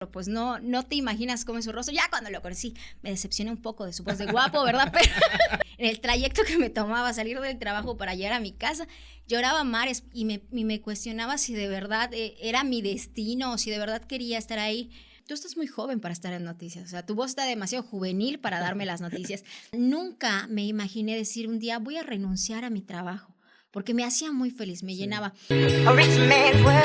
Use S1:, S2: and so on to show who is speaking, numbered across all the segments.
S1: Pues no te imaginas cómo es su rostro. Ya cuando lo conocí me decepcioné un poco de su voz de guapo, ¿verdad? Pero en el trayecto que me tomaba salir del trabajo para llegar a mi casa, lloraba a mares y me cuestionaba si de verdad era mi destino o si de verdad quería estar ahí. Tú estás muy joven para estar en noticias, o sea, tu voz está demasiado juvenil para darme las noticias. Nunca me imaginé decir un día voy a renunciar a mi trabajo, porque me hacía muy feliz, me llenaba.
S2: A rich man's world.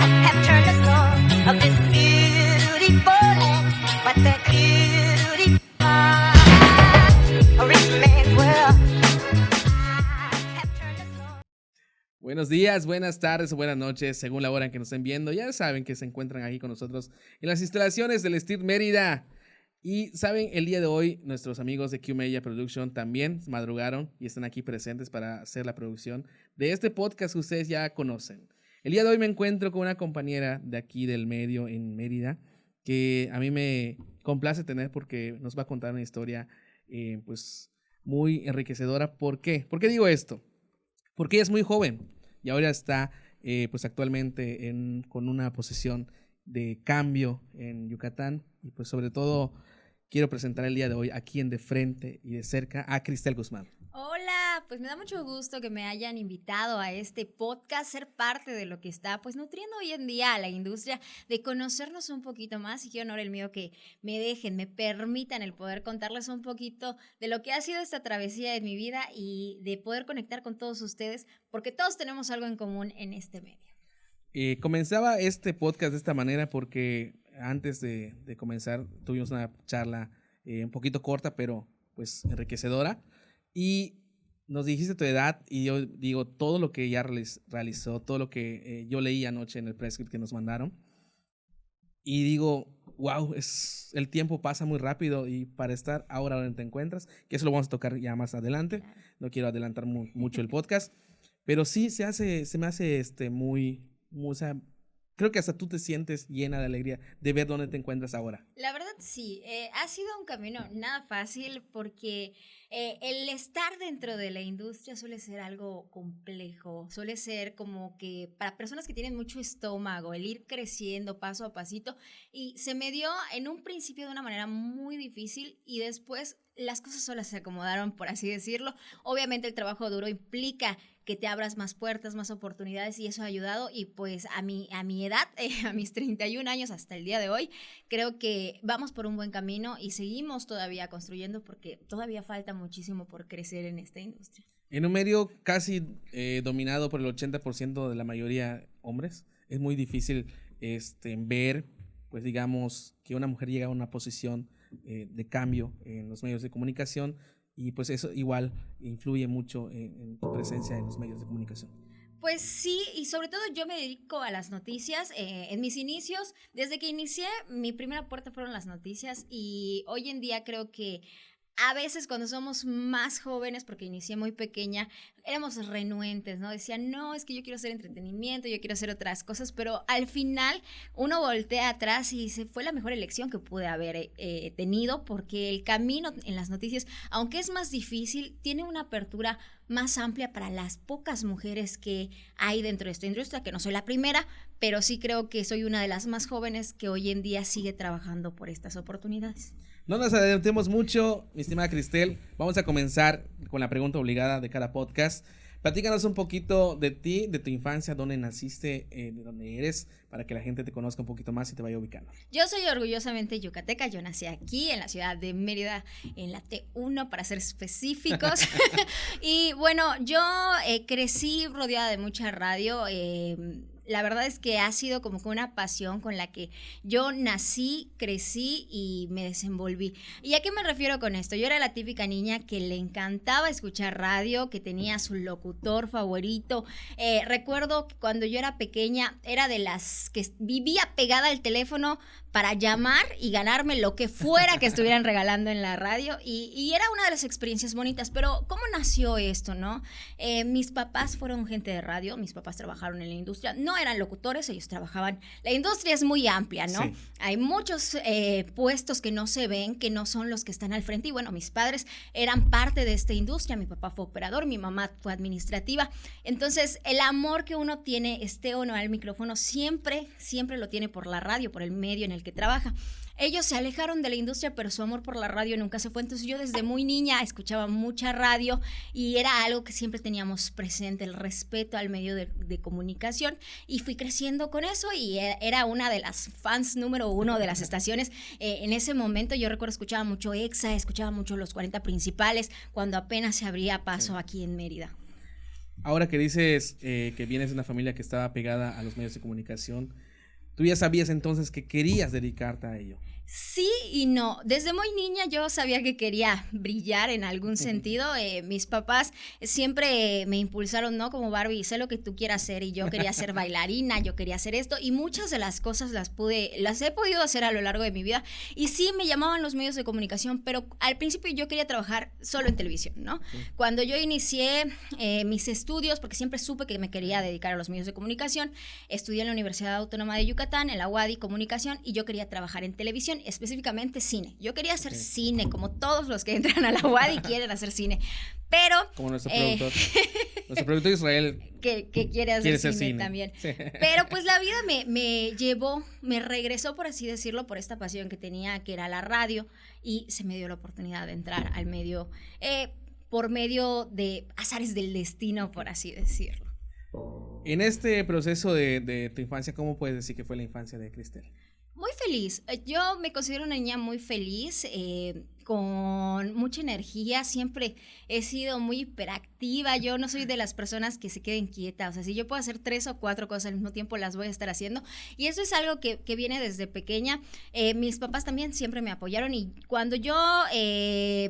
S2: I have turned the soul of this beautiful land, but the beauty a rich man's world. I have turned the soul.
S3: Buenos días, buenas tardes o buenas noches, según la hora en que nos estén viendo. Ya saben que se encuentran aquí con nosotros en las instalaciones del Street Mérida. Y saben, el día de hoy nuestros amigos de Q Media Production también madrugaron y están aquí presentes para hacer la producción de este podcast que ustedes ya conocen. El día de hoy me encuentro con una compañera de aquí del medio en Mérida que a mí me complace tener porque nos va a contar una historia pues muy enriquecedora. ¿Por qué? ¿Por qué digo esto? Porque ella es muy joven y ahora está pues actualmente con una posición de cambio en Yucatán y pues sobre todo quiero presentar el día de hoy aquí en De Frente y de Cerca a Cristel Guzmán.
S1: Hola, pues me da mucho gusto que me hayan invitado a este podcast, ser parte de lo que está pues nutriendo hoy en día a la industria, de conocernos un poquito más, y qué honor el mío que me permitan el poder contarles un poquito de lo que ha sido esta travesía de mi vida y de poder conectar con todos ustedes, porque todos tenemos algo en común en este medio.
S3: Comenzaba este podcast de esta manera porque antes de comenzar tuvimos una charla un poquito corta pero pues enriquecedora y nos dijiste tu edad y yo digo todo lo que ella realizó, todo lo que yo leí anoche en el press script que nos mandaron y digo, wow, el tiempo pasa muy rápido y para estar ahora donde te encuentras, que eso lo vamos a tocar ya más adelante, no quiero adelantar mucho el podcast, pero sí se me hace muy, o sea, creo que hasta tú te sientes llena de alegría de ver dónde te encuentras ahora.
S1: La verdad sí, ha sido un camino nada fácil porque el estar dentro de la industria suele ser algo complejo, suele ser como que para personas que tienen mucho estómago, el ir creciendo paso a pasito, y se me dio en un principio de una manera muy difícil y después las cosas solas se acomodaron, por así decirlo. Obviamente el trabajo duro implica que te abras más puertas, más oportunidades, y eso ha ayudado. Y pues a mi edad, a mis 31 años hasta el día de hoy, creo que vamos por un buen camino y seguimos todavía construyendo porque todavía falta muchísimo por crecer en esta industria.
S3: En un medio casi dominado por el 80% de la mayoría hombres, es muy difícil ver, pues digamos, que una mujer llega a una posición de cambio en los medios de comunicación. Y pues eso igual influye mucho en tu presencia en los medios de comunicación.
S1: Pues sí, y sobre todo yo me dedico a las noticias. En mis inicios, desde que inicié, mi primera puerta fueron las noticias, y hoy en día creo que a veces cuando somos más jóvenes, porque inicié muy pequeña, éramos renuentes, ¿no? Decían, no, es que yo quiero hacer entretenimiento, yo quiero hacer otras cosas, pero al final uno voltea atrás y dice, fue la mejor elección que pude haber tenido, porque el camino en las noticias, aunque es más difícil, tiene una apertura más amplia para las pocas mujeres que hay dentro de esta industria, que no soy la primera, pero sí creo que soy una de las más jóvenes que hoy en día sigue trabajando por estas oportunidades.
S3: No nos adelantemos mucho, mi estimada Cristel. Vamos a comenzar con la pregunta obligada de cada podcast. Platícanos un poquito de ti, de tu infancia, dónde naciste, de dónde eres, para que la gente te conozca un poquito más y te vaya ubicando.
S1: Yo soy orgullosamente yucateca, yo nací aquí en la ciudad de Mérida, en la T1 para ser específicos. Y bueno, yo crecí rodeada de mucha radio. La verdad es que ha sido como que una pasión con la que yo nací, crecí y me desenvolví. ¿Y a qué me refiero con esto? Yo era la típica niña que le encantaba escuchar radio, que tenía su locutor favorito. Recuerdo que cuando yo era pequeña era de las que vivía pegada al teléfono para llamar y ganarme lo que fuera que estuvieran regalando en la radio, y era una de las experiencias bonitas. Pero ¿cómo nació esto, no? Mis papás fueron gente de radio, mis papás trabajaron en la industria. No eran locutores, ellos trabajaban. La industria es muy amplia, ¿no?
S3: Sí.
S1: Hay muchos puestos que no se ven, que no son los que están al frente. Y bueno, mis padres eran parte de esta industria. Mi papá fue operador, mi mamá fue administrativa. Entonces, el amor que uno tiene, esté o no al micrófono, siempre lo tiene por la radio, por el medio en el que trabaja. Ellos se alejaron de la industria, pero su amor por la radio nunca se fue. Entonces yo desde muy niña escuchaba mucha radio y era algo que siempre teníamos presente, el respeto al medio de comunicación. Y fui creciendo con eso y era una de las fans número 1 de las estaciones. En ese momento yo recuerdo escuchaba mucho EXA, escuchaba mucho los 40 principales, cuando apenas se abría paso aquí en Mérida.
S3: Ahora que dices que vienes de una familia que estaba pegada a los medios de comunicación, ¿tú ya sabías entonces que querías dedicarte a ello?
S1: Sí y no. Desde muy niña yo sabía que quería brillar en algún sentido. Mis papás siempre me impulsaron, ¿no? Como Barbie, sé lo que tú quieras hacer, y yo quería ser bailarina, yo quería hacer esto, y muchas de las cosas las he podido hacer a lo largo de mi vida, y sí me llamaban los medios de comunicación, pero al principio yo quería trabajar solo en televisión, ¿no? Sí. Cuando yo inicié mis estudios, porque siempre supe que me quería dedicar a los medios de comunicación, estudié en la Universidad Autónoma de Yucatán, en la UADY Comunicación, y yo quería trabajar en televisión, específicamente cine. Yo quería hacer cine, como todos los que entran a la UADY quieren hacer cine, pero... Como nuestro productor.
S3: Nuestro productor Israel.
S1: Que quiere hacer cine también. Sí. Pero pues la vida me llevó, me regresó, por así decirlo, por esta pasión que tenía, que era la radio, y se me dio la oportunidad de entrar al medio, por medio de azares del destino, por así decirlo.
S3: En este proceso de tu infancia, ¿cómo puedes decir que fue la infancia de Cristel?
S1: Muy feliz. Yo me considero una niña muy feliz, con mucha energía. Siempre he sido muy hiperactiva. Yo no soy de las personas que se queden quietas. O sea, si yo puedo hacer 3 o 4 cosas al mismo tiempo, las voy a estar haciendo. Y eso es algo que viene desde pequeña. Mis papás también siempre me apoyaron. Y cuando yo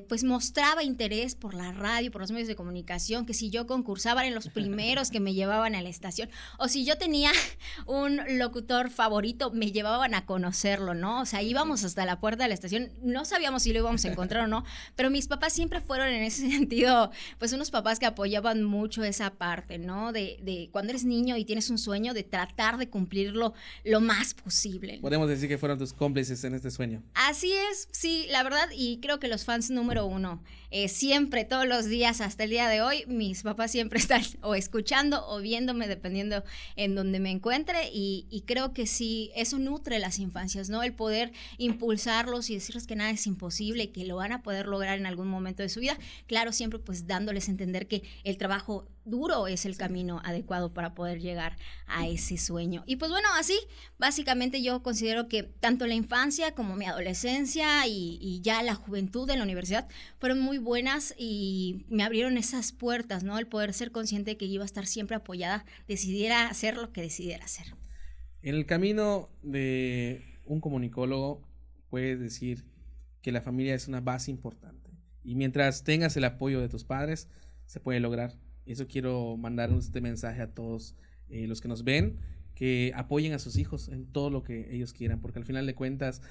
S1: pues mostraba interés por la radio, por los medios de comunicación, que si yo concursaba en los primeros que me llevaban a la estación, o si yo tenía un locutor favorito, me llevaban a conocerlo, ¿no? O sea, íbamos hasta la puerta de la estación, no sabíamos si lo íbamos a encontrar o no, pero mis papás siempre fueron en ese sentido, pues unos papás que apoyaban mucho esa parte, ¿no? De cuando eres niño y tienes un sueño, de tratar de cumplirlo lo más posible, ¿no?
S3: Podemos decir que fueron tus cómplices en este sueño.
S1: Así es, sí, la verdad, y creo que los fans número 1, siempre, todos los días, hasta el día de hoy, mis papás siempre están o escuchando o viéndome, dependiendo en donde me encuentre, y creo que sí, eso nutre las infancias, ¿no? El poder impulsarlos y decirles que nada es imposible y que lo van a poder lograr en algún momento de su vida. Claro, siempre pues dándoles a entender que el trabajo duro es el camino adecuado para poder llegar a ese sueño. Y pues bueno, así básicamente yo considero que tanto la infancia como mi adolescencia y ya la juventud en la universidad fueron muy buenas y me abrieron esas puertas, ¿no? El poder ser consciente de que iba a estar siempre apoyada, decidiera hacer lo que decidiera hacer.
S3: En el camino de un comunicólogo puedes decir que la familia es una base importante, y mientras tengas el apoyo de tus padres se puede lograr. Eso quiero mandar este mensaje a todos los que nos ven, que apoyen a sus hijos en todo lo que ellos quieran, porque al final de cuentas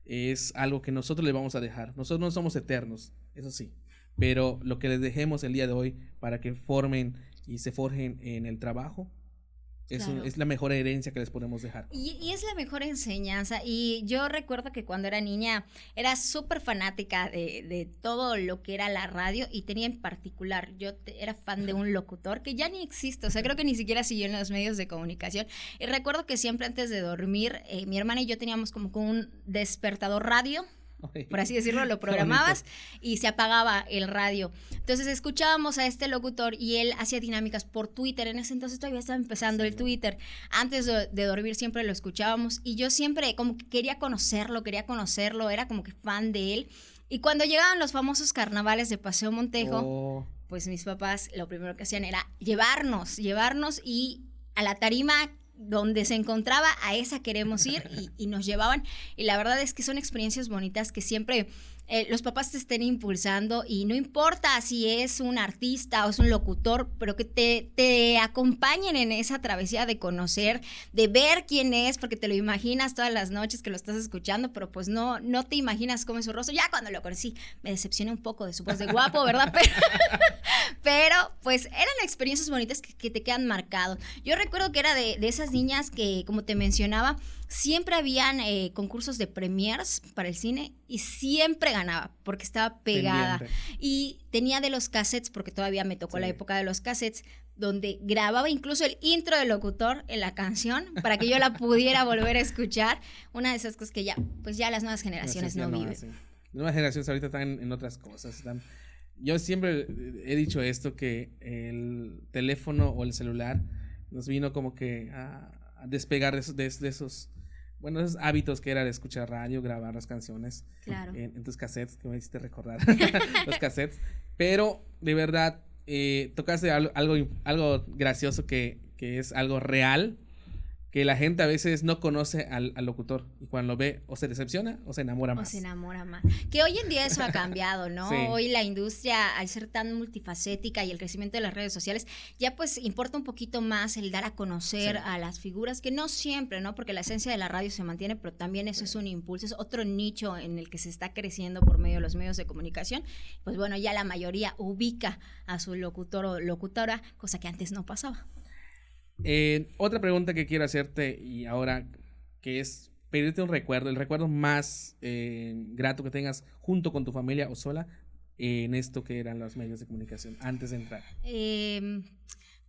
S3: es algo que nosotros les vamos a dejar. Nosotros no somos eternos, eso sí, pero lo que les dejemos el día de hoy para que formen y se forjen en el trabajo, claro, es la mejor herencia que les podemos dejar.
S1: Y es la mejor enseñanza. Y yo recuerdo que cuando era niña era súper fanática de todo lo que era la radio, y tenía en particular, yo era fan de un locutor que ya ni existe, o sea, creo que ni siquiera siguió en los medios de comunicación. Y recuerdo que siempre antes de dormir, mi hermana y yo teníamos como un despertador radio, por así decirlo, lo programabas y se apagaba el radio. Entonces escuchábamos a este locutor y él hacía dinámicas por Twitter. En ese entonces todavía estaba empezando el Twitter. Antes de dormir siempre lo escuchábamos y yo siempre como que quería conocerlo, era como que fan de él. Y cuando llegaban los famosos carnavales de Paseo Montejo, pues mis papás lo primero que hacían era llevarnos y a la tarima donde se encontraba, a esa queremos ir, y nos llevaban, y la verdad es que son experiencias bonitas que siempre los papás te estén impulsando, y no importa si es un artista o es un locutor, pero que te acompañen en esa travesía de conocer, de ver quién es, porque te lo imaginas todas las noches que lo estás escuchando, pero pues no te imaginas cómo es su rostro. Ya cuando lo conocí me decepcioné un poco de su voz de guapo, ¿verdad? Pero pues eran experiencias bonitas que te quedan marcados. Yo recuerdo que era de esas niñas que, como te mencionaba, siempre habían concursos de premiers para el cine y siempre ganaba porque estaba pegada.
S3: Pendiente.
S1: Y tenía de los cassettes, porque todavía me tocó
S3: Sí.
S1: la época de los cassettes, donde grababa incluso el intro del locutor en la canción para que yo la pudiera volver a escuchar. Una de esas cosas que ya, pues ya las nuevas generaciones
S3: Ya
S1: no viven.
S3: hacen. Las nuevas generaciones ahorita están en otras cosas. Yo siempre he dicho esto, que el teléfono o el celular nos vino como que a despegar de esos, bueno, esos hábitos que era de escuchar radio, grabar las canciones
S1: Claro.
S3: en tus cassettes, que me hiciste recordar los cassettes. Pero de verdad, tocaste algo gracioso que es algo real, que la gente a veces no conoce al locutor y cuando lo ve o se decepciona o se enamora
S1: O
S3: más.
S1: se enamora más. Que hoy en día eso ha cambiado, ¿no?
S3: Sí.
S1: Hoy la industria, al ser tan multifacética y el crecimiento de las redes sociales, ya pues importa un poquito más el dar a conocer
S3: Sí.
S1: a las figuras, que no siempre, ¿no? Porque la esencia de la radio se mantiene, pero también eso es un impulso, es otro nicho en el que se está creciendo por medio de los medios de comunicación. Pues bueno, ya la mayoría ubica a su locutor o locutora, cosa que antes no pasaba.
S3: Otra pregunta que quiero hacerte y ahora, que es pedirte un recuerdo, el recuerdo más grato que tengas junto con tu familia o sola en esto que eran los medios de comunicación antes de entrar.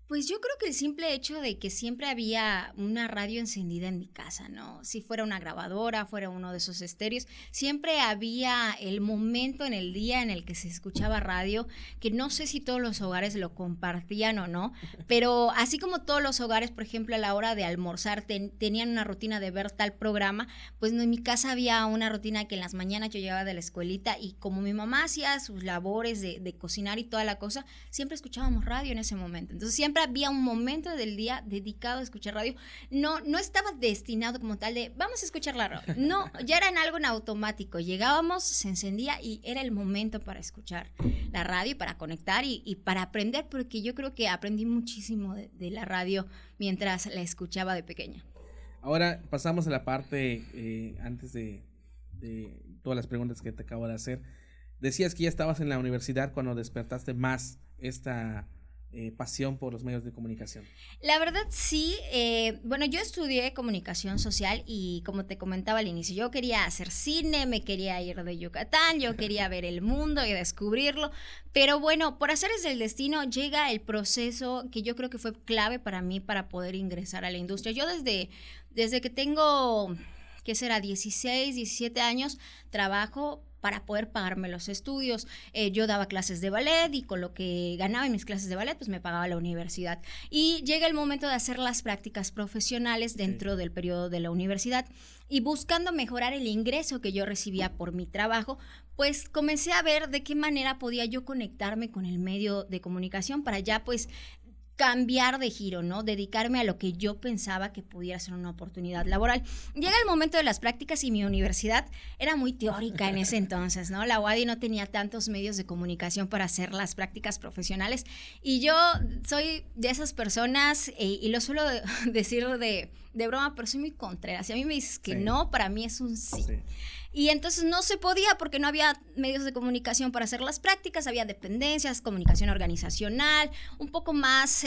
S1: Pues yo creo que el simple hecho de que siempre había una radio encendida en mi casa, ¿no? Si fuera una grabadora, fuera uno de esos estéreos, siempre había el momento en el día en el que se escuchaba radio, que no sé si todos los hogares lo compartían o no, pero así como todos los hogares, por ejemplo, a la hora de almorzar tenían una rutina de ver tal programa, pues en mi casa había una rutina que en las mañanas yo llegaba de la escuelita y como mi mamá hacía sus labores de cocinar y toda la cosa, siempre escuchábamos radio en ese momento. Entonces siempre había un momento del día dedicado a escuchar radio. No estaba destinado como tal de vamos a escuchar la radio. No, ya era en algo en automático. Llegábamos, se encendía y era el momento para escuchar la radio, para conectar y para aprender, porque yo creo que aprendí muchísimo de la radio mientras la escuchaba de pequeña.
S3: Ahora pasamos a la parte, antes de todas las preguntas que te acabo de hacer. Decías que ya estabas en la universidad cuando despertaste más esta pasión por los medios de comunicación.
S1: La verdad sí, bueno, yo estudié comunicación social y como te comentaba al inicio, yo quería hacer cine, me quería ir de Yucatán, yo quería ver el mundo y descubrirlo, pero bueno, por azares del destino llega el proceso que yo creo que fue clave para mí para poder ingresar a la industria. Yo desde que tengo, ¿qué será? 16, 17 años, trabajo para poder pagarme los estudios. Yo daba clases de ballet y con lo que ganaba en mis clases de ballet, pues me pagaba la universidad. Y llega el momento de hacer las prácticas profesionales dentro del periodo de la universidad. Y buscando mejorar el ingreso que yo recibía por mi trabajo, pues comencé a ver de qué manera podía yo conectarme con el medio de comunicación para ya pues cambiar de giro, ¿no? Dedicarme a lo que yo pensaba que pudiera ser una oportunidad laboral. Llega el momento de las prácticas y mi universidad era muy teórica en ese entonces, ¿no? La UADY no tenía tantos medios de comunicación para hacer las prácticas profesionales y yo soy de esas personas y lo suelo decir de broma, pero soy muy contreras. Si a mí me dices que no, para mí es un sí. Y entonces no se podía porque no había medios de comunicación para hacer las prácticas, había dependencias, comunicación organizacional, un poco más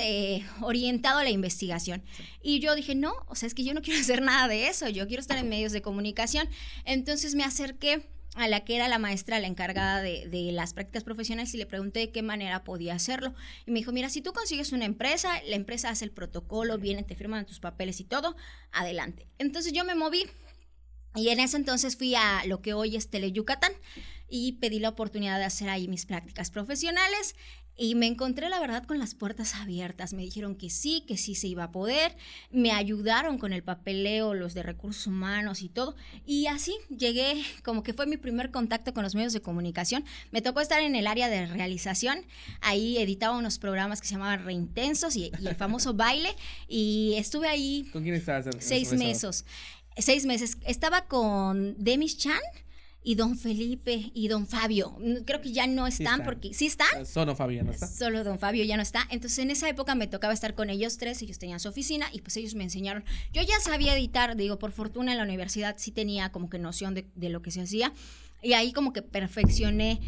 S1: orientado a la investigación. Y yo dije, no, o sea, es que yo no quiero hacer nada de eso, yo quiero estar en medios de comunicación. Entonces me acerqué a la que era la maestra, la encargada de las prácticas profesionales y le pregunté de qué manera podía hacerlo. Y me dijo, mira, si tú consigues una empresa, la empresa hace el protocolo, vienen, te firman tus papeles y todo, adelante. Entonces yo me moví. Y en ese entonces fui a lo que hoy es Teleyucatán y pedí la oportunidad de hacer ahí mis prácticas profesionales y me encontré la verdad con las puertas abiertas. Me dijeron que sí se iba a poder, me ayudaron con el papeleo, los de recursos humanos y todo. Y así llegué, como que fue mi primer contacto con los medios de comunicación. Me tocó estar en el área de realización, ahí editaba unos programas que se llamaban Reintensos y el famoso Baile y estuve ahí.
S3: ¿Con quién estabas?
S1: 6 meses. 6 meses. Estaba con Demis Chan y don Felipe y don Fabio. Creo que ya no están, porque ¿sí están?
S3: Solo Fabio no está.
S1: Solo don Fabio ya no está. Entonces en esa época me tocaba estar con ellos 3, ellos tenían su oficina y pues ellos me enseñaron. Yo ya sabía editar, digo, por fortuna en la universidad sí tenía como que noción de lo que se hacía. Y ahí como que perfeccioné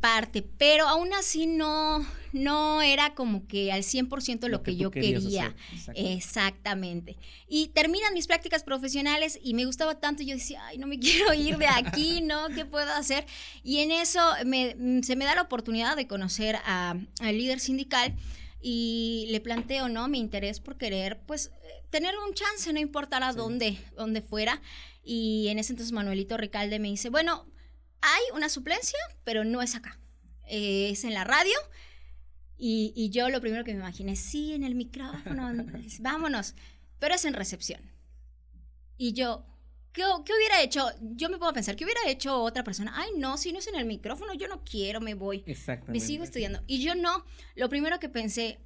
S1: parte, pero aún así no no era como que al 100% lo que
S3: tú
S1: yo
S3: querías
S1: quería.
S3: hacer, exacto.
S1: Exactamente. Y terminan mis prácticas profesionales y me gustaba tanto, yo decía, ay, no me quiero ir de aquí, ¿no? ¿Qué puedo hacer? Y en eso se me da la oportunidad de conocer al líder sindical y le planteo, ¿no? Mi interés por querer, pues, tener un chance, no importara dónde fuera. Y en ese entonces Manuelito Ricalde me dice, bueno, hay una suplencia, pero no es acá. Es en la radio. Y yo lo primero que me imaginé, sí, en el micrófono, vámonos. Pero es en recepción. Y yo, ¿qué hubiera hecho? Yo me puedo pensar, ¿qué hubiera hecho otra persona? Ay, no, si no es en el micrófono, yo no quiero, me voy.
S3: Exactamente.
S1: Me sigo estudiando. Y yo no. Lo primero que pensé,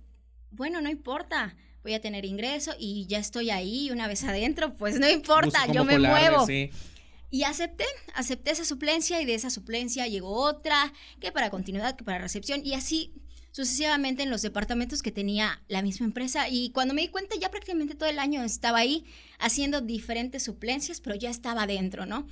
S1: bueno, no importa, voy a tener ingreso y ya estoy ahí, una vez adentro, pues no importa, yo me muevo.
S3: Sí.
S1: Y acepté esa suplencia y de esa suplencia llegó otra, que para continuidad, que para recepción y así sucesivamente en los departamentos que tenía la misma empresa. Y cuando me di cuenta ya prácticamente todo el año estaba ahí haciendo diferentes suplencias, pero ya estaba adentro, ¿no?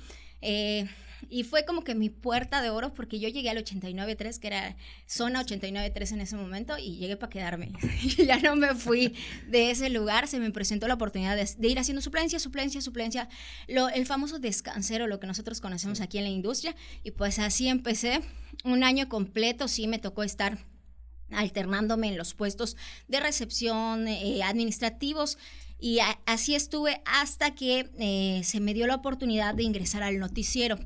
S1: Y fue como que mi puerta de oro porque yo llegué al 89.3, que era zona 89.3 en ese momento, y llegué para quedarme. Ya no me fui de ese lugar, se me presentó la oportunidad de ir haciendo suplencia, el famoso descansero, lo que nosotros conocemos aquí en la industria, y pues así empecé. Un año completo sí me tocó estar alternándome en los puestos de recepción, administrativos, y así estuve hasta que se me dio la oportunidad de ingresar al noticiero.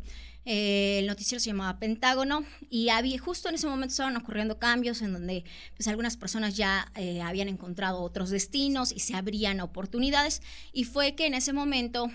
S1: El noticiero se llamaba Pentágono y justo en ese momento estaban ocurriendo cambios en donde pues algunas personas ya habían encontrado otros destinos y se abrían oportunidades, y fue que en ese momento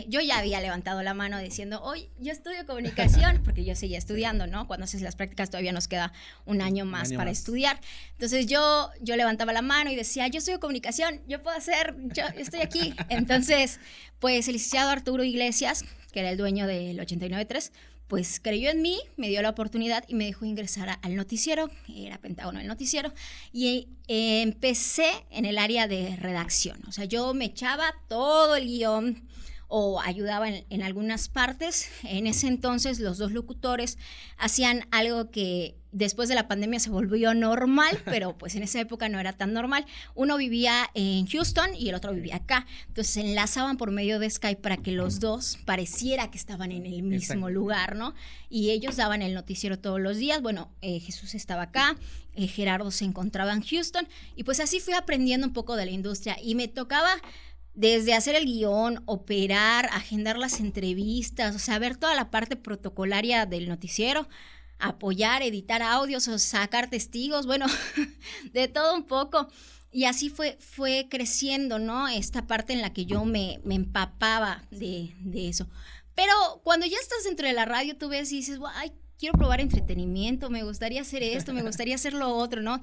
S1: yo ya había levantado la mano diciendo, oye, yo estudio comunicación, porque yo seguía estudiando, ¿no? Cuando haces las prácticas todavía nos queda un año más para estudiar. Entonces yo levantaba la mano y decía, yo estudio comunicación, yo puedo hacer, yo estoy aquí. Entonces, pues el licenciado Arturo Iglesias, que era el dueño del 89.3, pues creyó en mí, me dio la oportunidad y me dejó ingresar al noticiero, era Pentágono el noticiero, y empecé en el área de redacción. O sea, yo me echaba todo el guión o ayudaba en algunas partes. En ese entonces los dos locutores hacían algo que después de la pandemia se volvió normal, pero pues en esa época no era tan normal. Uno vivía en Houston y el otro vivía acá. Entonces se enlazaban por medio de Skype para que los dos pareciera que estaban en el mismo lugar, ¿no? Y ellos daban el noticiero todos los días. Bueno, Jesús estaba acá, Gerardo se encontraba en Houston, y pues así fui aprendiendo un poco de la industria y me tocaba desde hacer el guión, operar, agendar las entrevistas, o sea, ver toda la parte protocolaria del noticiero, apoyar, editar audios o sacar testigos, bueno, de todo un poco. Y así fue creciendo, ¿no? Esta parte en la que yo me empapaba de eso. Pero cuando ya estás dentro de la radio, tú ves y dices, ay, quiero probar entretenimiento, me gustaría hacer esto, me gustaría hacer lo otro, ¿no?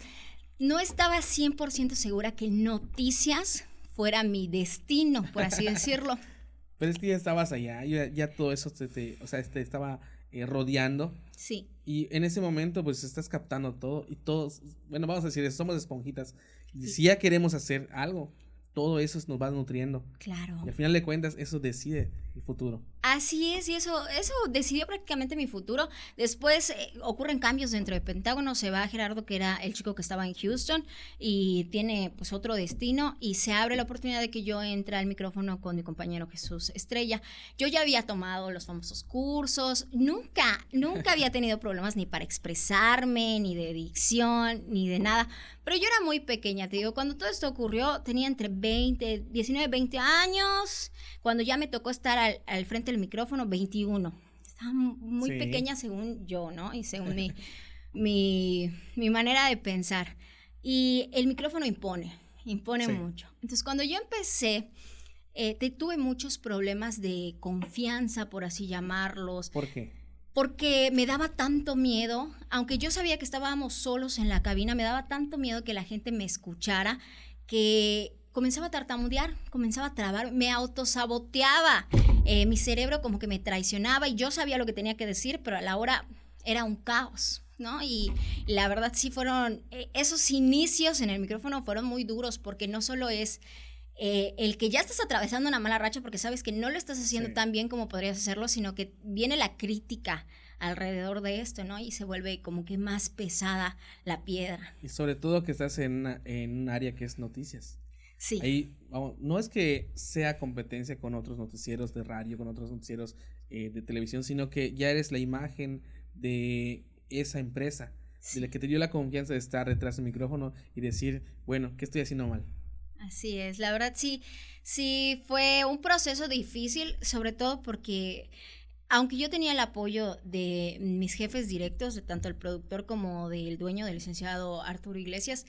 S1: No estaba 100% segura que noticias fuera mi destino, por así decirlo.
S3: Pero es que ya estabas allá, ya todo eso te estaba rodeando.
S1: Sí.
S3: Y en ese momento pues estás captando todo y todos, bueno, vamos a decir, somos esponjitas. Y si ya queremos hacer algo, todo eso nos va nutriendo.
S1: Claro.
S3: Y al final de cuentas eso decide el futuro.
S1: Así es, y eso decidió prácticamente mi futuro. Después ocurren cambios dentro de Pentágono, se va Gerardo, que era el chico que estaba en Houston, y tiene pues otro destino, y se abre la oportunidad de que yo entre al micrófono con mi compañero Jesús Estrella. Yo ya había tomado los famosos cursos, nunca había tenido problemas ni para expresarme, ni de dicción, ni de nada, pero yo era muy pequeña, te digo, cuando todo esto ocurrió tenía entre 19, 20 años, cuando ya me tocó estar al frente del micrófono, 21. Estaba muy pequeña según yo, ¿no? Y según mi manera de pensar. Y el micrófono impone mucho. Entonces, cuando yo empecé, tuve muchos problemas de confianza, por así llamarlos.
S3: ¿Por qué?
S1: Porque me daba tanto miedo, aunque yo sabía que estábamos solos en la cabina, me daba tanto miedo que la gente me escuchara, que comenzaba a tartamudear, comenzaba a trabar, me autosaboteaba, mi cerebro como que me traicionaba y yo sabía lo que tenía que decir, pero a la hora era un caos, ¿no? Y la verdad sí fueron, esos inicios en el micrófono fueron muy duros, porque no solo es el que ya estás atravesando una mala racha porque sabes que no lo estás haciendo tan bien como podrías hacerlo, sino que viene la crítica alrededor de esto, ¿no? Y se vuelve como que más pesada la piedra.
S3: Y sobre todo que estás en un área que es noticias.
S1: Sí.
S3: Ahí, vamos, no es que sea competencia con otros noticieros de radio, con otros noticieros de televisión, sino que ya eres la imagen de esa empresa,
S1: Sí.
S3: de la que te dio la confianza de estar detrás del micrófono y decir, bueno, ¿qué estoy haciendo mal?
S1: Así es, la verdad sí fue un proceso difícil, sobre todo porque aunque yo tenía el apoyo de mis jefes directos, de tanto el productor como del dueño, del licenciado Arturo Iglesias,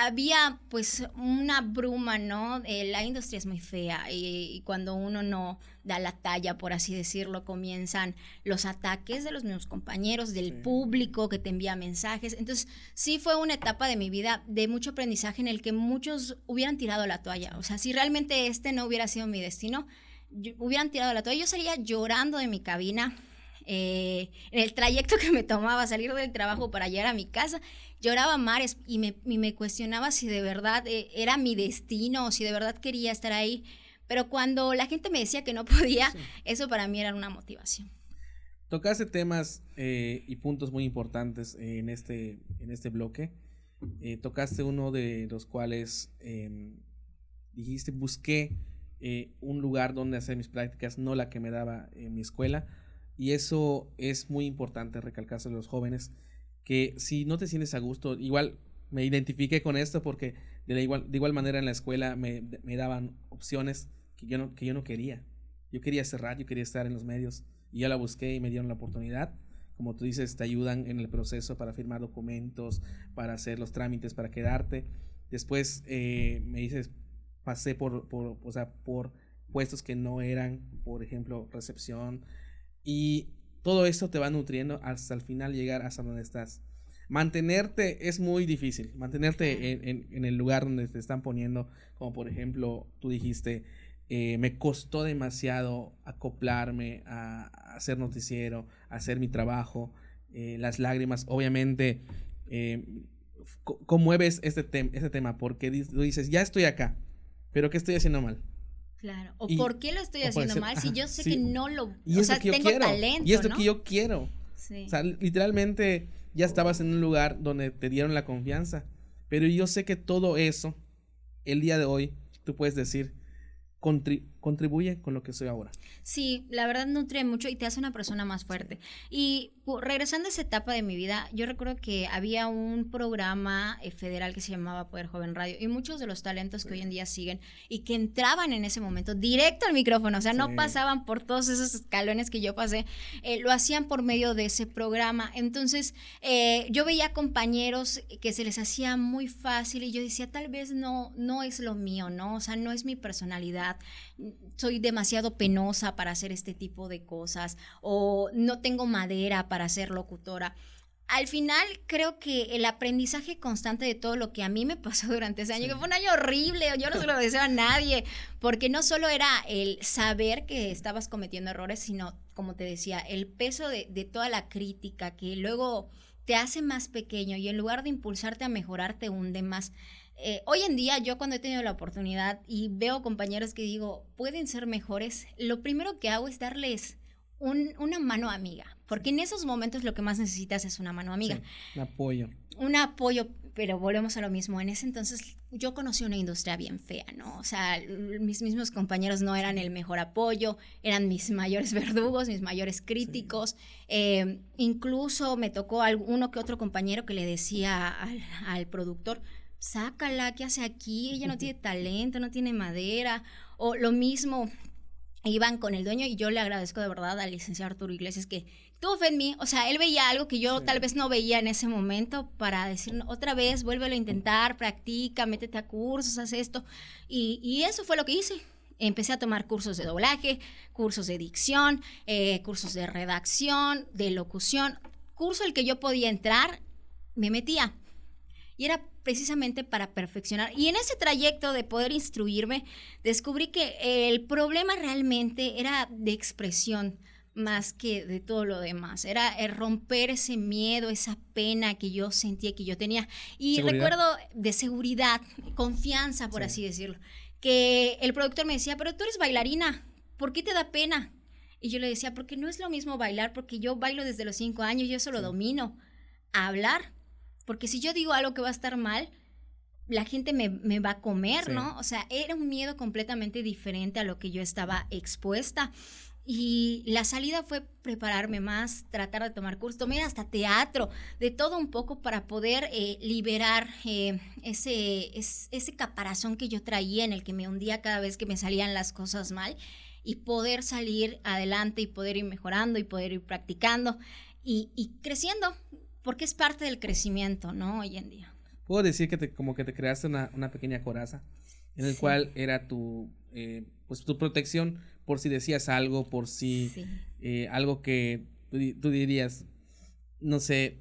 S1: había pues una bruma, ¿no? La industria es muy fea y cuando uno no da la talla, por así decirlo, comienzan los ataques de los mismos compañeros, del público que te envía mensajes. Entonces, sí fue una etapa de mi vida de mucho aprendizaje en el que muchos hubieran tirado la toalla. O sea, si realmente este no hubiera sido mi destino, hubieran tirado la toalla. Yo salía llorando de mi cabina. En el trayecto que me tomaba salir del trabajo para llegar a mi casa, lloraba a mares y me cuestionaba si de verdad era mi destino o si de verdad quería estar ahí. Pero cuando la gente me decía que no podía, eso para mí era una motivación.
S3: Tocaste temas y puntos muy importantes en este bloque. Tocaste uno de los cuales dijiste, busqué un lugar donde hacer mis prácticas, no la que me daba mi escuela. Y eso es muy importante recalcarse a los jóvenes, que si no te sientes a gusto, igual me identifiqué con esto porque de igual manera en la escuela me daban opciones que yo no quería. Yo quería cerrar, yo quería estar en los medios y yo la busqué y me dieron la oportunidad. Como tú dices, te ayudan en el proceso para firmar documentos, para hacer los trámites, para quedarte. Después me dices, pasé por puestos que no eran, por ejemplo, recepción. Y todo esto te va nutriendo hasta el final llegar hasta donde estás. Mantenerte es muy difícil, mantenerte en el lugar donde te están poniendo, como por ejemplo tú dijiste, me costó demasiado acoplarme a hacer noticiero, a hacer mi trabajo, las lágrimas, obviamente conmueves este tema porque tú dices, ya estoy acá, pero ¿qué estoy haciendo mal?
S1: Claro, o ¿por qué lo estoy haciendo mal si yo sé
S3: sí,
S1: que no lo,
S3: y
S1: o
S3: es
S1: sea,
S3: lo que yo
S1: tengo
S3: quiero,
S1: talento,
S3: y es lo
S1: ¿no?
S3: que yo quiero.
S1: Sí.
S3: O sea, literalmente ya estabas en un lugar donde te dieron la confianza, pero yo sé que todo eso, el día de hoy, tú puedes decir, contribuye con lo que soy ahora.
S1: Sí, la verdad nutre mucho y te hace una persona más fuerte. Y regresando a esa etapa de mi vida, yo recuerdo que había un programa federal que se llamaba Poder Joven Radio y muchos de los talentos que hoy en día siguen y que entraban en ese momento directo al micrófono, o sea, no pasaban por todos esos escalones que yo pasé, lo hacían por medio de ese programa. Entonces, yo veía compañeros que se les hacía muy fácil y yo decía, tal vez no es lo mío, ¿no? O sea, no es mi personalidad, soy demasiado penosa para hacer este tipo de cosas o no tengo madera para ser locutora. Al final creo que el aprendizaje constante de todo lo que a mí me pasó durante ese año, que fue un año horrible, yo no se lo deseo a nadie, porque no solo era el saber que estabas cometiendo errores, sino, como te decía, el peso de toda la crítica que luego te hace más pequeño y en lugar de impulsarte a mejorar te hunde más. Hoy en día yo cuando he tenido la oportunidad y veo compañeros que digo, pueden ser mejores, lo primero que hago es darles una mano amiga, porque en esos momentos lo que más necesitas es una mano amiga.
S3: Sí, un apoyo.
S1: Un apoyo, pero volvemos a lo mismo. En ese entonces yo conocí una industria bien fea, ¿no? O sea, mis mismos compañeros no eran el mejor apoyo, eran mis mayores verdugos, mis mayores críticos. Sí. Incluso me tocó uno que otro compañero que le decía al productor, sácala, ¿qué hace aquí? Ella no tiene talento, no tiene madera. O lo mismo, iban con el dueño y yo le agradezco de verdad al licenciado Arturo Iglesias que tuvo fe en mí. O sea, él veía algo que yo tal vez no veía en ese momento para decir, otra vez, vuélvelo a intentar, practica, métete a cursos, haz esto. Y eso fue lo que hice. Empecé a tomar cursos de doblaje, cursos de dicción, cursos de redacción, de locución. Curso al que yo podía entrar, me metía. Y era precisamente para perfeccionar. Y en ese trayecto de poder instruirme, descubrí que el problema realmente era de expresión más que de todo lo demás. Era romper ese miedo, esa pena que yo sentía, que yo tenía. Y ¿seguridad? Recuerdo de seguridad, confianza, por así decirlo, que el productor me decía, pero tú eres bailarina, ¿por qué te da pena? Y yo le decía, porque no es lo mismo bailar, porque yo bailo desde los 5 años, yo eso lo
S3: Sí.
S1: domino. A hablar, porque si yo digo algo que va a estar mal, la gente me va a comer,
S3: Sí.
S1: ¿no? O sea, era un miedo completamente diferente a lo que yo estaba expuesta. Y la salida fue prepararme más, tratar de tomar cursos, tomé hasta teatro, de todo un poco para poder liberar ese caparazón que yo traía en el que me hundía cada vez que me salían las cosas mal y poder salir adelante y poder ir mejorando y poder ir practicando y creciendo, porque es parte del crecimiento, ¿no? Hoy en día.
S3: Puedo decir que como que te creaste una pequeña coraza en el
S1: Sí.
S3: cual era pues tu protección por si decías algo, por si
S1: Sí.
S3: algo que tú dirías, no sé,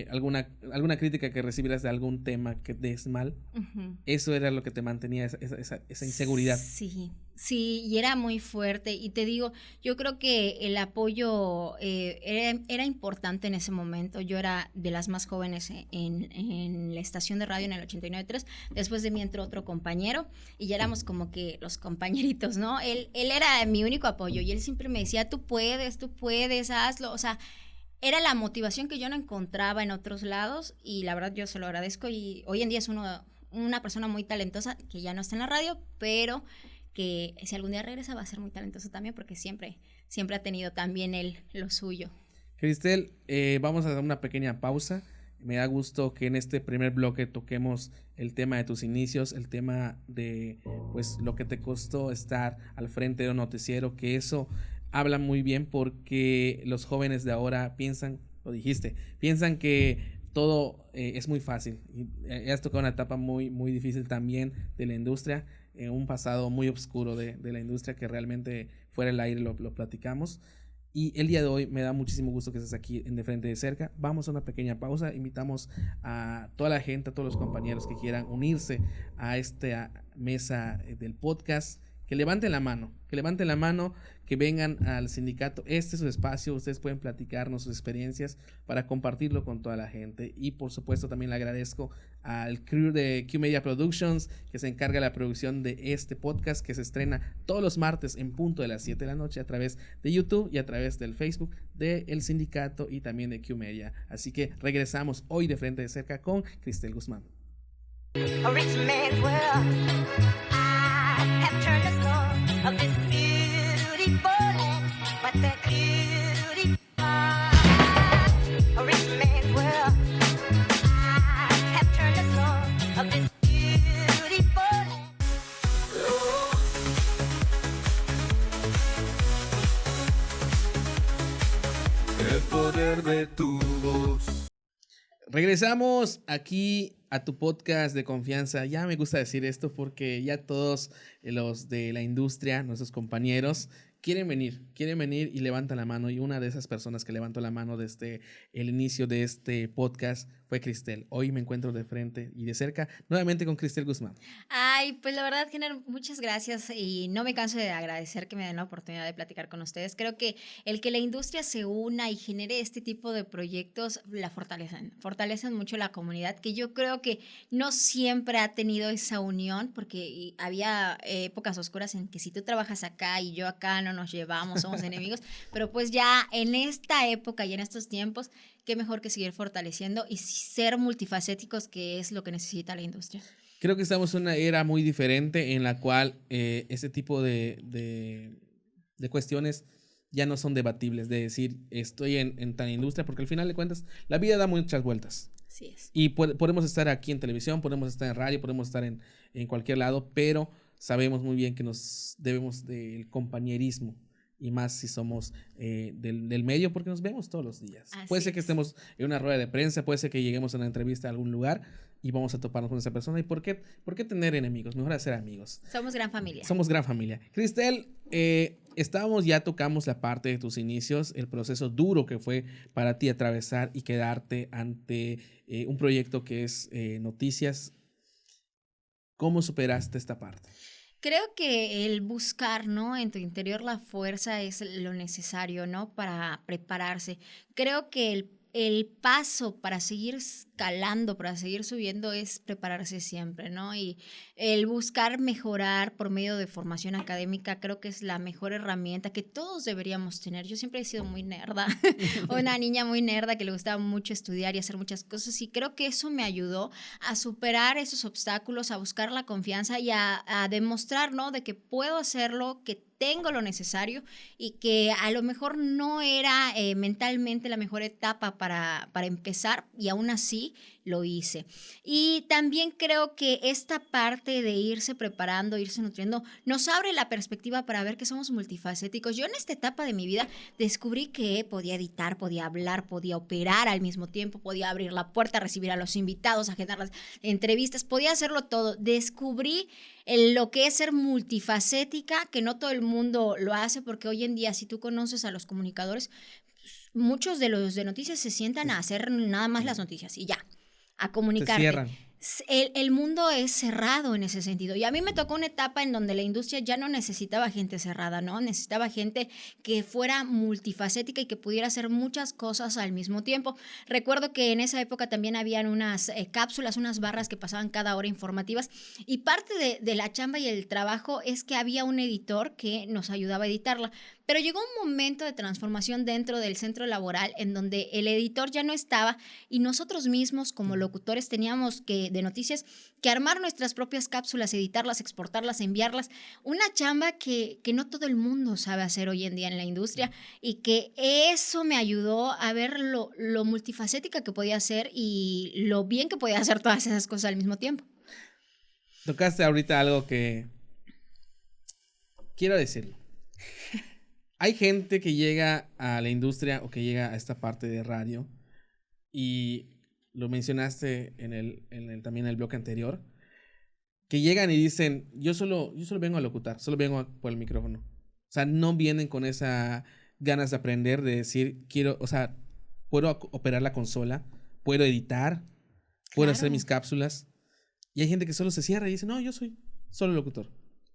S3: alguna crítica que recibieras de algún tema que des mal.
S1: Ujú.
S3: Eso era lo que te mantenía esa inseguridad.
S1: Sí, sí, y era muy fuerte. Y te digo, yo creo que el apoyo era importante en ese momento. Yo era de las más jóvenes en la estación de radio en el 89.3. Después de mí entró otro compañero y ya éramos como que los compañeritos, ¿no? Él era mi único apoyo y él siempre me decía, tú puedes, hazlo. O sea, era la motivación que yo no encontraba en otros lados y la verdad yo se lo agradezco y hoy en día es una persona muy talentosa que ya no está en la radio, pero que si algún día regresa va a ser muy talentoso también porque siempre ha tenido también él lo suyo.
S3: Cristel, vamos a dar una pequeña pausa. Me da gusto que en este primer bloque toquemos el tema de tus inicios, el tema de pues lo que te costó estar al frente de un noticiero, que eso habla muy bien porque los jóvenes de ahora piensan, lo dijiste, piensan que todo es muy fácil. Y has tocado una etapa muy, muy difícil también de la industria, un pasado muy oscuro de la industria que realmente fuera del aire lo platicamos. Y el día de hoy me da muchísimo gusto que estés aquí en De Frente de Cerca. Vamos a una pequeña pausa. Invitamos a toda la gente, a todos los compañeros que quieran unirse a esta mesa del podcast. Que levanten la mano, que vengan al sindicato. Este es su espacio. Ustedes pueden platicarnos sus experiencias para compartirlo con toda la gente. Y por supuesto también le agradezco al crew de Q Media Productions que se encarga de la producción de este podcast que se estrena todos los martes en punto de las 7 de la noche a través de YouTube y a través del Facebook del sindicato y también de Q Media. Así que regresamos hoy de Frente de Cerca con Cristel Guzmán.
S2: A rich man's world. I have turned the soul of this beautiful land, but the beauty a rich man's world. I have turned the soul of this beautiful land.
S4: El poder de tu voz.
S3: Regresamos aquí a tu podcast de confianza. Ya me gusta decir esto porque ya todos los de la industria, nuestros compañeros, quieren venir y levantan la mano. Y una de esas personas que levantó la mano desde el inicio de este podcast fue Cristel. Hoy me encuentro de frente y de cerca nuevamente con Cristel Guzmán.
S1: Ay, pues la verdad, Gener, muchas gracias y no me canso de agradecer que me den la oportunidad de platicar con ustedes. Creo que el que la industria se una y genere este tipo de proyectos la fortalecen mucho la comunidad, que yo creo que no siempre ha tenido esa unión, porque había épocas oscuras en que si tú trabajas acá y yo acá no nos llevamos, somos enemigos, pero pues ya en esta época y en estos tiempos, qué mejor que seguir fortaleciendo y ser multifacéticos, que es lo que necesita la industria.
S3: Creo que estamos en una era muy diferente en la cual ese tipo de cuestiones ya no son debatibles, de decir estoy en tan industria, porque al final de cuentas la vida da muchas vueltas.
S1: Así es.
S3: Y podemos estar aquí en televisión, podemos estar en radio, podemos estar en cualquier lado, pero sabemos muy bien que nos debemos del compañerismo. Y más si somos del medio, porque nos vemos todos los días.
S1: Así
S3: Puede ser que
S1: es.
S3: estemos en una rueda de prensa, puede ser que lleguemos a una entrevista a algún lugar y vamos a toparnos con esa persona. ¿Y por qué tener enemigos? Mejor hacer amigos.
S1: Somos gran familia.
S3: Somos gran familia. Cristel, tocamos la parte de tus inicios, el proceso duro que fue para ti atravesar y quedarte ante un proyecto que es Noticias. ¿Cómo superaste esta parte?
S1: Creo que el buscar, ¿no? En tu interior la fuerza es lo necesario, ¿no? Para prepararse. Creo que el paso para seguir escalando, para seguir subiendo es prepararse siempre, ¿no? Y el buscar mejorar por medio de formación académica creo que es la mejor herramienta que todos deberíamos tener. Yo siempre he sido muy nerda, una niña muy nerda que le gustaba mucho estudiar y hacer muchas cosas y creo que eso me ayudó a superar esos obstáculos, a buscar la confianza y a demostrar, ¿no? De que puedo hacerlo, que tengo lo necesario y que a lo mejor no era mentalmente la mejor etapa para empezar y aún así lo hice. Y también creo que esta parte de irse preparando, irse nutriendo, nos abre la perspectiva para ver que somos multifacéticos. Yo en esta etapa de mi vida descubrí que podía editar, podía hablar, podía operar al mismo tiempo, podía abrir la puerta, recibir a los invitados, agendar las entrevistas, podía hacerlo todo. Descubrí lo que es ser multifacética, que no todo el mundo lo hace, porque hoy en día si tú conoces a los comunicadores, muchos de los de noticias se sientan a hacer nada más las noticias y ya, a comunicarte.
S3: Se cierran.
S1: El mundo es cerrado en ese sentido. Y a mí me tocó una etapa en donde la industria ya no necesitaba gente cerrada, ¿no? Necesitaba gente que fuera multifacética y que pudiera hacer muchas cosas al mismo tiempo. Recuerdo que en esa época también habían unas cápsulas, unas barras que pasaban cada hora informativas. Y parte de la chamba y el trabajo es que había un editor que nos ayudaba a editarla. Pero llegó un momento de transformación dentro del centro laboral en donde el editor ya no estaba y nosotros mismos como locutores teníamos que, de noticias, que armar nuestras propias cápsulas, editarlas, exportarlas, enviarlas. Una chamba que no todo el mundo sabe hacer hoy en día en la industria y que eso me ayudó a ver lo multifacética que podía ser y lo bien que podía hacer todas esas cosas al mismo tiempo.
S3: Tocaste ahorita algo que quiero decirlo. Hay gente que llega a la industria o que llega a esta parte de radio y lo mencionaste también en el bloque anterior, que llegan y dicen, yo solo vengo a locutar, solo vengo por el micrófono. O sea, no vienen con esa ganas de aprender, de decir, puedo operar la consola, puedo editar, puedo hacer mis cápsulas. Y hay gente que solo se cierra y dice, no, yo soy solo locutor.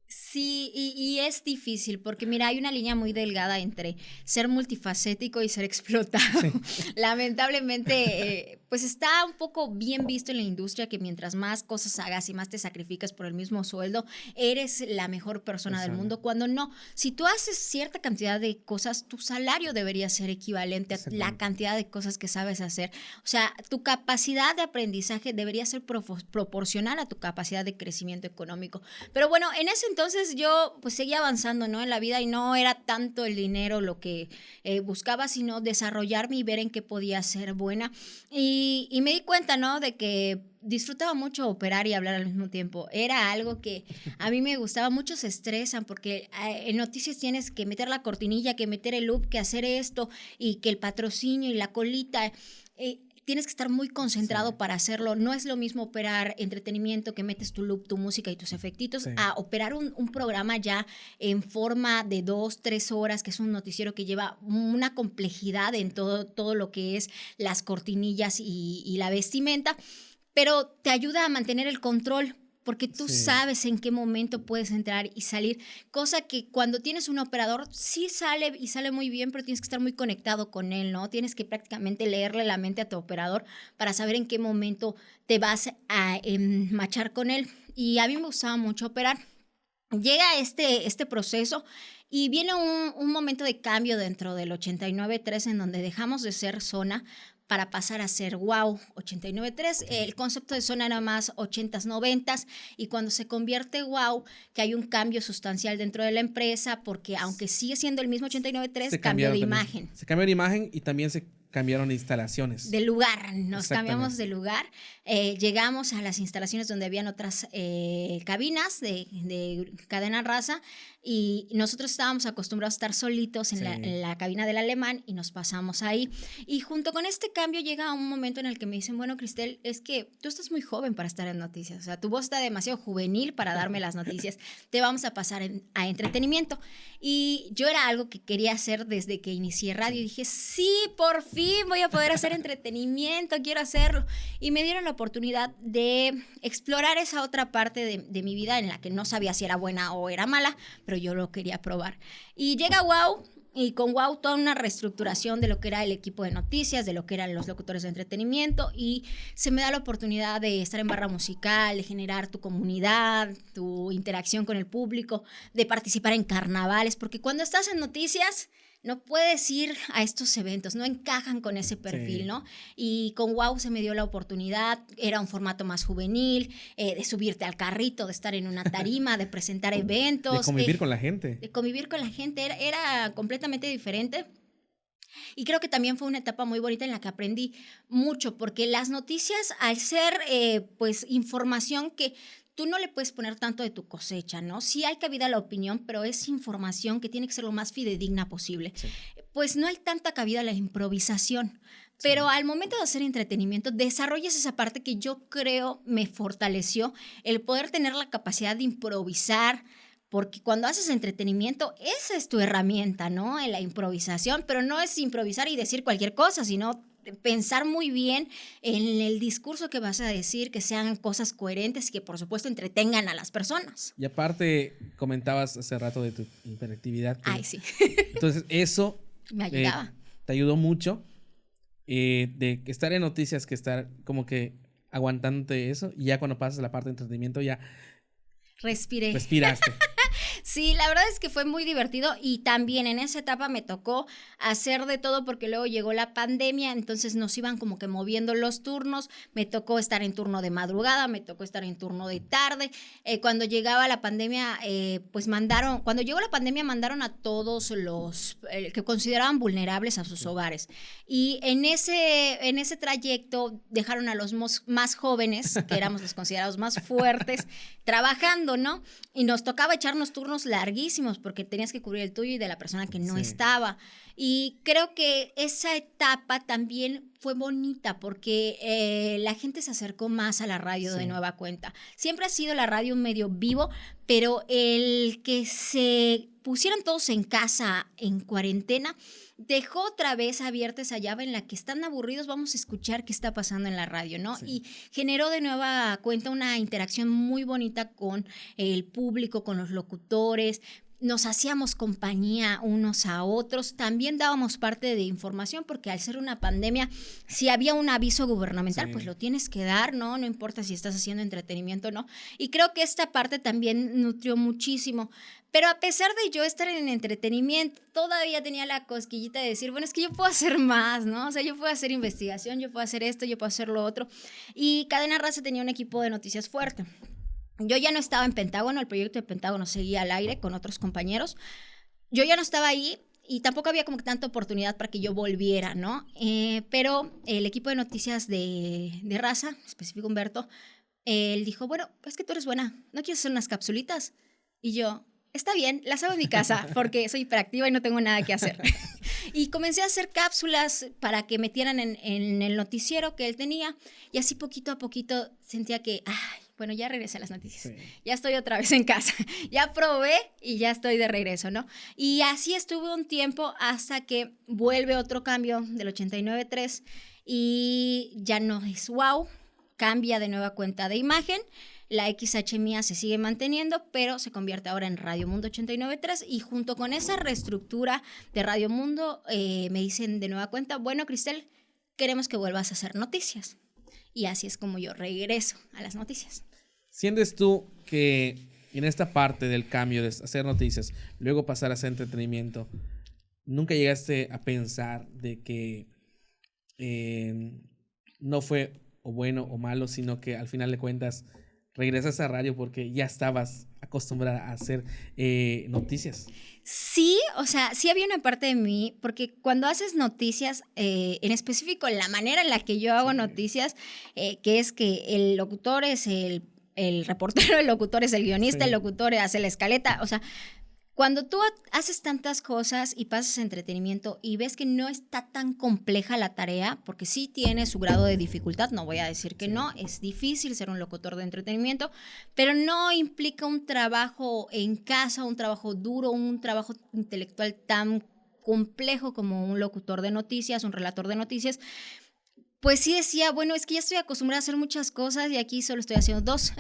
S1: Sí, y es difícil porque mira, hay una línea muy delgada entre ser multifacético y ser explotado. Sí. Lamentablemente, pues está un poco bien visto en la industria que mientras más cosas hagas y más te sacrificas por el mismo sueldo, eres la mejor persona del mundo, cuando no. Si tú haces cierta cantidad de cosas, tu salario debería ser equivalente a la cantidad de cosas que sabes hacer. O sea, tu capacidad de aprendizaje debería ser proporcional a tu capacidad de crecimiento económico. Pero bueno, en ese entonces yo pues seguía avanzando, ¿no? En la vida y no era tanto el dinero lo que buscaba, sino desarrollarme y ver en qué podía ser buena. Y me di cuenta, ¿no? De que disfrutaba mucho operar y hablar al mismo tiempo. Era algo que a mí me gustaba. Muchos se estresan porque en noticias tienes que meter la cortinilla, que meter el loop, que hacer esto y que el patrocinio y la colita. Tienes que estar muy concentrado para hacerlo. No es lo mismo operar entretenimiento, que metes tu loop, tu música y tus efectitos, a operar un programa ya en forma de 2-3 horas, que es un noticiero que lleva una complejidad en todo lo que es las cortinillas y la vestimenta, pero te ayuda a mantener el control, porque tú sabes en qué momento puedes entrar y salir, cosa que cuando tienes un operador sí sale y sale muy bien, pero tienes que estar muy conectado con él, ¿no? Tienes que prácticamente leerle la mente a tu operador para saber en qué momento te vas a machar con él. Y a mí me gustaba mucho operar. Llega este proceso y viene un momento de cambio dentro del 89.3 en donde dejamos de ser zona para pasar a ser WOW 89.3. El concepto de zona era más 80s, 90s, y cuando se convierte WOW, que hay un cambio sustancial dentro de la empresa, porque aunque sigue siendo el mismo 89.3, cambió de imagen.
S3: Se cambió de imagen y también se cambiaron de instalaciones.
S1: De lugar, nos cambiamos de lugar. Llegamos a las instalaciones donde habían otras cabinas de Cadena Raza y nosotros estábamos acostumbrados a estar solitos en la cabina del Alemán y nos pasamos ahí. Y junto con este cambio llega un momento en el que me dicen, bueno, Cristel, es que tú estás muy joven para estar en noticias, o sea, tu voz está demasiado juvenil para darme las noticias, te vamos a pasar a entretenimiento. Y yo era algo que quería hacer desde que inicié radio y dije, sí, por fin voy a poder hacer entretenimiento, quiero hacerlo. Y me dieron la oportunidad de explorar esa otra parte de mi vida en la que no sabía si era buena o era mala, pero yo lo quería probar. Y llega WOW y con WOW toda una reestructuración de lo que era el equipo de noticias, de lo que eran los locutores de entretenimiento, y se me da la oportunidad de estar en barra musical, de generar tu comunidad, tu interacción con el público, de participar en carnavales, porque cuando estás en noticias no puedes ir a estos eventos, no encajan con ese perfil,
S3: Sí.
S1: ¿no? Y con WOW se me dio la oportunidad, era un formato más juvenil, de subirte al carrito, de estar en una tarima, de presentar eventos.
S3: De convivir con la gente.
S1: De convivir con la gente, era completamente diferente. Y creo que también fue una etapa muy bonita en la que aprendí mucho, porque las noticias, al ser pues información que tú no le puedes poner tanto de tu cosecha, ¿no? Sí hay cabida a la opinión, pero es información que tiene que ser lo más fidedigna posible.
S3: Sí.
S1: Pues no hay tanta cabida a la improvisación. Pero al momento de hacer entretenimiento, desarrollas esa parte que yo creo me fortaleció, el poder tener la capacidad de improvisar, porque cuando haces entretenimiento, esa es tu herramienta, ¿no? En la improvisación, pero no es improvisar y decir cualquier cosa, sino pensar muy bien en el discurso que vas a decir, que sean cosas coherentes y que por supuesto entretengan a las personas.
S3: Y aparte, comentabas hace rato de tu hiperactividad.
S1: Ay, sí,
S3: Entonces, eso
S1: me ayudaba.
S3: te ayudó mucho de estar en noticias, que estar como que aguantándote eso. Y ya cuando pasas a la parte de entretenimiento, ya
S1: Respiré.
S3: respiraste.
S1: Sí, la verdad es que fue muy divertido y también en esa etapa me tocó hacer de todo porque luego llegó la pandemia, entonces nos iban como que moviendo los turnos, me tocó estar en turno de madrugada, me tocó estar en turno de tarde. Cuando llegaba la pandemia, cuando llegó la pandemia mandaron a todos los que consideraban vulnerables a sus hogares, y en ese trayecto dejaron a los más jóvenes, que éramos los considerados más fuertes, trabajando, ¿no? Y nos tocaba echarnos turnos larguísimos porque tenías que cubrir el tuyo y de la persona que no
S3: Sí.
S1: estaba. Y creo que esa etapa también fue bonita porque la gente se acercó más a la radio
S3: Sí.
S1: de nueva cuenta. Siempre ha sido la radio un medio vivo, pero el que se pusieran todos en casa en cuarentena dejó otra vez abierta esa llave en la que están aburridos, vamos a escuchar qué está pasando en la radio, ¿no?
S3: Sí.
S1: Y generó de nueva cuenta una interacción muy bonita con el público, con los locutores. Nos hacíamos compañía unos a otros, también dábamos parte de información, porque al ser una pandemia, si había un aviso gubernamental,
S3: Sí.
S1: pues lo tienes que dar, ¿no? No importa si estás haciendo entretenimiento o no. Y creo que esta parte también nutrió muchísimo. Pero a pesar de yo estar en entretenimiento, todavía tenía la cosquillita de decir, bueno, es que yo puedo hacer más, ¿no? O sea, yo puedo hacer investigación, yo puedo hacer esto, yo puedo hacer lo otro. Y Cadena Raza tenía un equipo de noticias fuerte. Yo ya no estaba en Pentágono, el proyecto de Pentágono seguía al aire con otros compañeros. Yo ya no estaba ahí y tampoco había como que tanta oportunidad para que yo volviera, ¿no? Pero el equipo de noticias de Raza, específico Humberto, él dijo, bueno, es que tú eres buena, ¿no quieres hacer unas capsulitas? Y yo, está bien, las hago en mi casa porque soy hiperactiva y no tengo nada que hacer. Y comencé a hacer cápsulas para que metieran en el noticiero que él tenía, y así poquito a poquito sentía que, ay, bueno, ya regresé a las noticias,
S3: Sí.
S1: ya estoy otra vez en casa, ya probé y ya estoy de regreso, ¿no? Y así estuve un tiempo hasta que vuelve otro cambio del 89.3 y ya no es WOW, cambia de nueva cuenta de imagen. La XH mía se sigue manteniendo, pero se convierte ahora en Radio Mundo 89.3, y junto con esa reestructura de Radio Mundo me dicen de nueva cuenta, bueno, Cristel, queremos que vuelvas a hacer noticias. Y así es como yo regreso a las noticias.
S3: ¿Sientes tú que en esta parte del cambio de hacer noticias, luego pasar a hacer entretenimiento, nunca llegaste a pensar de que no fue o bueno o malo, sino que al final de cuentas regresas a radio porque ya estabas acostumbrada a hacer noticias?
S1: Sí, o sea, sí había una parte de mí, porque cuando haces noticias, en específico la manera en la que yo hago noticias, que es que el locutor es el reportero, el locutor es el guionista,
S3: Sí.
S1: el locutor hace la escaleta, o sea, cuando tú haces tantas cosas y pasas entretenimiento y ves que no está tan compleja la tarea, porque sí tiene su grado de dificultad, no voy a decir que no, es difícil ser un locutor de entretenimiento, pero no implica un trabajo en casa, un trabajo duro, un trabajo intelectual tan complejo como un locutor de noticias, un relator de noticias. pues sí decía, bueno, es que ya estoy acostumbrada a hacer muchas cosas y aquí solo estoy haciendo dos.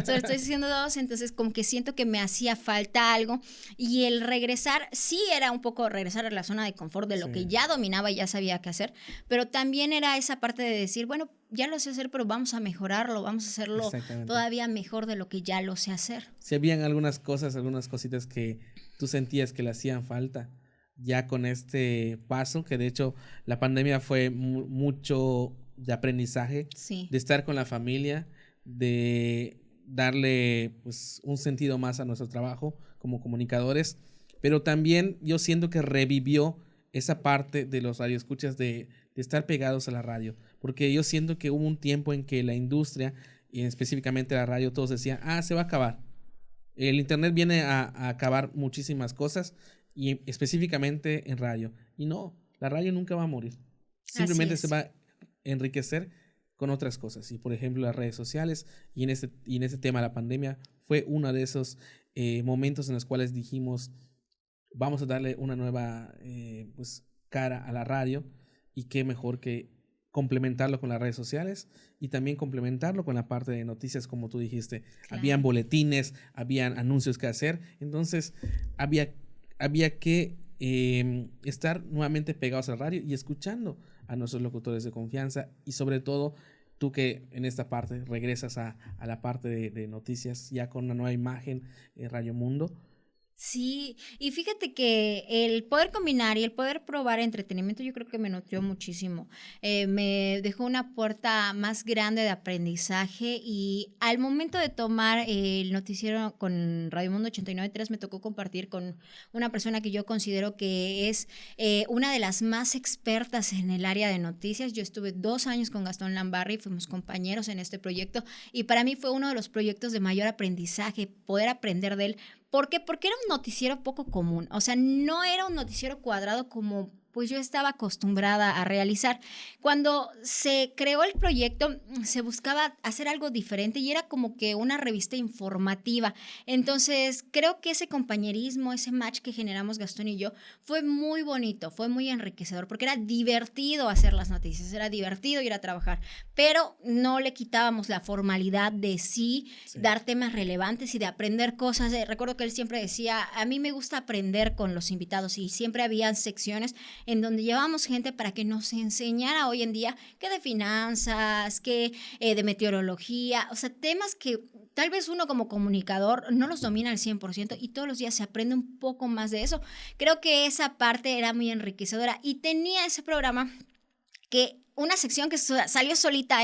S1: Solo estoy haciendo dos, entonces como que siento que me hacía falta algo. Y el regresar, sí era un poco regresar a la zona de confort de lo
S3: Sí.
S1: que ya dominaba y ya sabía qué hacer, pero también era esa parte de decir, bueno, ya lo sé hacer, pero vamos a mejorarlo, vamos a hacerlo
S3: Exactamente.
S1: todavía mejor de lo que ya lo sé hacer.
S3: Si habían algunas cosas, algunas cositas que tú sentías que le hacían falta ya con este paso, que de hecho la pandemia fue mucho de aprendizaje,
S1: Sí,
S3: de estar con la familia, de darle pues un sentido más a nuestro trabajo como comunicadores, pero también yo siento que revivió esa parte de los radioescuchas de estar pegados a la radio, porque yo siento que hubo un tiempo en que la industria y específicamente la radio todos decían, se va a acabar. El internet viene a acabar muchísimas cosas y específicamente en radio. Y no, la radio nunca va a morir. Simplemente
S1: Así
S3: se
S1: es.
S3: va a enriquecer con otras cosas. Y por ejemplo las redes sociales y en este tema la pandemia fue uno de esos momentos en los cuales dijimos vamos a darle una nueva pues, cara a la radio y qué mejor que complementarlo con las redes sociales y también complementarlo con la parte de noticias, como tú dijiste.
S1: Claro.
S3: Habían boletines, habían anuncios que hacer, entonces había que estar nuevamente pegados al radio y escuchando a nuestros locutores de confianza y sobre todo tú que en esta parte regresas a la parte de noticias ya con una nueva imagen Radio Mundo.
S1: Sí, y fíjate que el poder combinar y el poder probar entretenimiento yo creo que me nutrió muchísimo. Me dejó una puerta más grande de aprendizaje y al momento de tomar el noticiero con Radio Mundo 89.3 me tocó compartir con una persona que yo considero que es una de las más expertas en el área de noticias. Yo estuve 2 años con Gastón Lambarri, fuimos compañeros en este proyecto y para mí fue uno de los proyectos de mayor aprendizaje, poder aprender de él. ¿Por qué? Porque era un noticiero poco común, o sea, no era un noticiero cuadrado como pues yo estaba acostumbrada a realizar. Cuando se creó el proyecto, se buscaba hacer algo diferente y era como que una revista informativa. Entonces, creo que ese compañerismo, ese match que generamos Gastón y yo, fue muy bonito, fue muy enriquecedor, porque era divertido hacer las noticias, era divertido ir a trabajar, pero no le quitábamos la formalidad de sí, dar temas relevantes y de aprender cosas. Recuerdo que él siempre decía, a mí me gusta aprender con los invitados y siempre había secciones en donde llevábamos gente para que nos enseñara hoy en día que de finanzas, que de meteorología, o sea, temas que tal vez uno como comunicador no los domina al 100% y todos los días se aprende un poco más de eso. Creo que esa parte era muy enriquecedora y tenía ese programa que una sección que salió solita,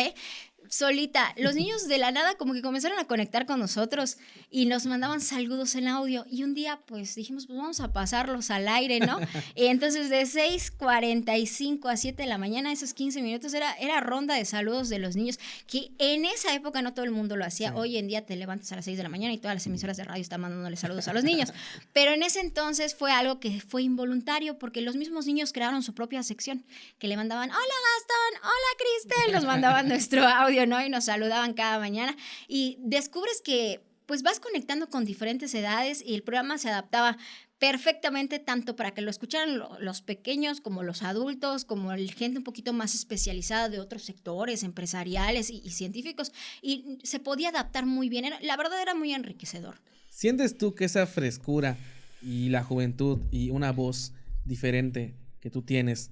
S1: solita. Los niños de la nada como que comenzaron a conectar con nosotros y nos mandaban saludos en audio y un día pues dijimos pues vamos a pasarlos al aire, ¿no? Y entonces de 6:45 a 7 de la mañana, esos 15 minutos era ronda de saludos de los niños, que en esa época no todo el mundo lo hacía. Sí. Hoy en día te levantas a las 6 de la mañana y todas las emisoras de radio están mandándole saludos a los niños, pero en ese entonces fue algo que fue involuntario porque los mismos niños crearon su propia sección que le mandaban, hola Gastón, hola Cristel, nos mandaban nuestro audio, ¿no? Y nos saludaban cada mañana y descubres que pues vas conectando con diferentes edades y el programa se adaptaba perfectamente tanto para que lo escucharan los pequeños como los adultos, como gente un poquito más especializada de otros sectores empresariales y científicos y se podía adaptar muy bien. La verdad era muy enriquecedor.
S3: ¿Sientes tú que esa frescura y la juventud y una voz diferente que tú tienes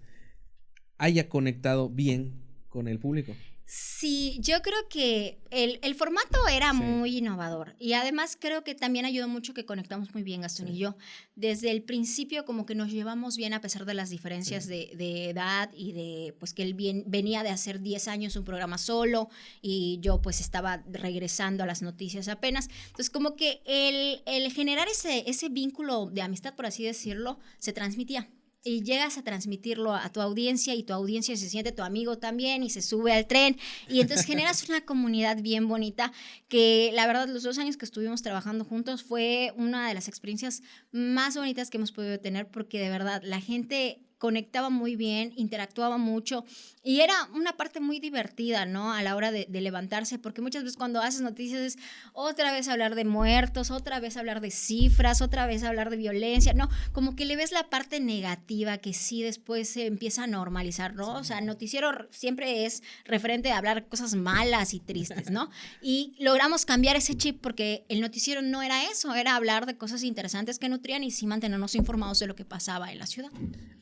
S3: haya conectado bien con el público?
S1: Sí, yo creo que el formato era muy innovador y además creo que también ayudó mucho que conectamos muy bien Gastón y yo. Desde el principio como que nos llevamos bien a pesar de las diferencias de edad y de pues que él venía de hacer 10 años un programa solo y yo pues estaba regresando a las noticias apenas. Entonces como que el generar ese vínculo de amistad, por así decirlo, se transmitía. Y llegas a transmitirlo a tu audiencia y tu audiencia se siente tu amigo también y se sube al tren y entonces generas una comunidad bien bonita que la verdad los 2 años que estuvimos trabajando juntos fue una de las experiencias más bonitas que hemos podido tener porque de verdad la gente conectaba muy bien, interactuaba mucho y era una parte muy divertida, ¿no? A la hora de levantarse, porque muchas veces cuando haces noticias es otra vez hablar de muertos, otra vez hablar de cifras, otra vez hablar de violencia, ¿no? Como que le ves la parte negativa que sí después se empieza a normalizar, ¿no? O sea, noticiero siempre es referente a hablar cosas malas y tristes, ¿no? Y logramos cambiar ese chip porque el noticiero no era eso, era hablar de cosas interesantes que nutrían y sí mantenernos informados de lo que pasaba en la ciudad.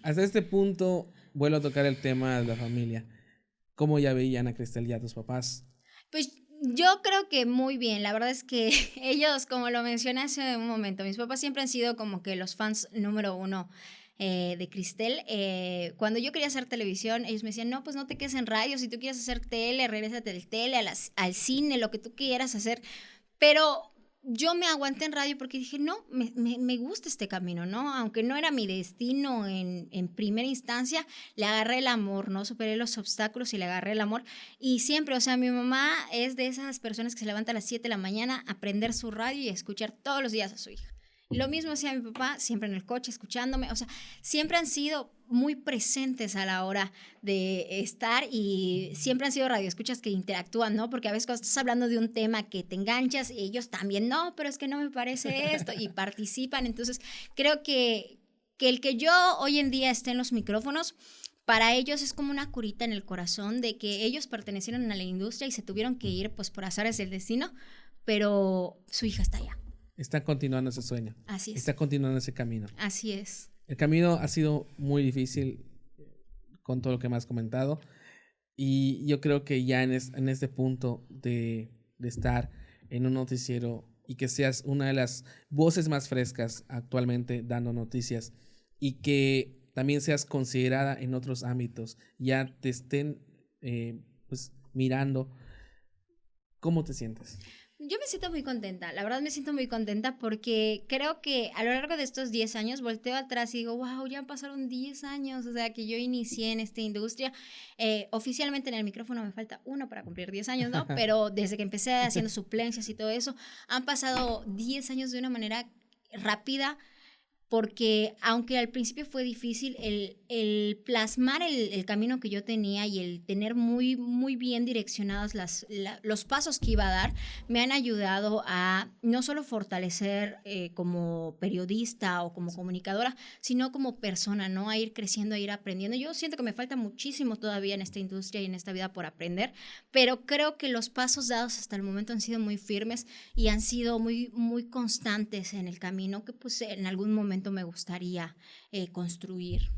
S3: Hasta este punto, vuelvo a tocar el tema de la familia. ¿Cómo ya veían a Cristel y a tus papás?
S1: Pues yo creo que muy bien, la verdad es que ellos, como lo mencioné hace un momento, mis papás siempre han sido como que los fans número uno de Cristel. Cuando yo quería hacer televisión, ellos me decían, no, pues no te quedes en radio, si tú quieres hacer tele, regrésate del tele, al cine, lo que tú quieras hacer, pero yo me aguanté en radio porque dije, no, me gusta este camino, ¿no? Aunque no era mi destino en primera instancia, le agarré el amor, ¿no? Superé los obstáculos y le agarré el amor. Y siempre, o sea, mi mamá es de esas personas que se levanta a las 7 de la mañana a prender su radio y a escuchar todos los días a su hija. Lo mismo hacía mi papá, siempre en el coche, escuchándome. O sea, siempre han sido muy presentes a la hora de estar y siempre han sido radioescuchas que interactúan, ¿no? Porque a veces cuando estás hablando de un tema que te enganchas, ellos también, no, pero es que no me parece esto, y participan. Entonces, creo que el que yo hoy en día esté en los micrófonos, para ellos es como una curita en el corazón de que ellos pertenecieron a la industria y se tuvieron que ir, pues, por azares del destino, pero su hija está allá.
S3: Está continuando ese sueño.
S1: Así es.
S3: Está continuando ese camino.
S1: Así es.
S3: El camino ha sido muy difícil con todo lo que me has comentado. Y yo creo que ya en este punto de estar en un noticiero y que seas una de las voces más frescas actualmente dando noticias y que también seas considerada en otros ámbitos, ya te estén pues mirando, ¿cómo te sientes?
S1: Yo me siento muy contenta, la verdad me siento muy contenta porque creo que a lo largo de estos 10 años volteo atrás y digo, wow, ya pasaron 10 años, o sea, que yo inicié en esta industria. Oficialmente en el micrófono me falta uno para cumplir 10 años, ¿no? Pero desde que empecé haciendo suplencias y todo eso, han pasado 10 años de una manera rápida. Porque aunque al principio fue difícil, el plasmar el camino que yo tenía y el tener muy, muy bien direccionados los pasos que iba a dar, me han ayudado a no solo fortalecer como periodista o como comunicadora, sino como persona, ¿no? A ir creciendo, a ir aprendiendo. Yo siento que me falta muchísimo todavía en esta industria y en esta vida por aprender, pero creo que los pasos dados hasta el momento han sido muy firmes y han sido muy, muy constantes en el camino que pues en algún momento me gustaría construir.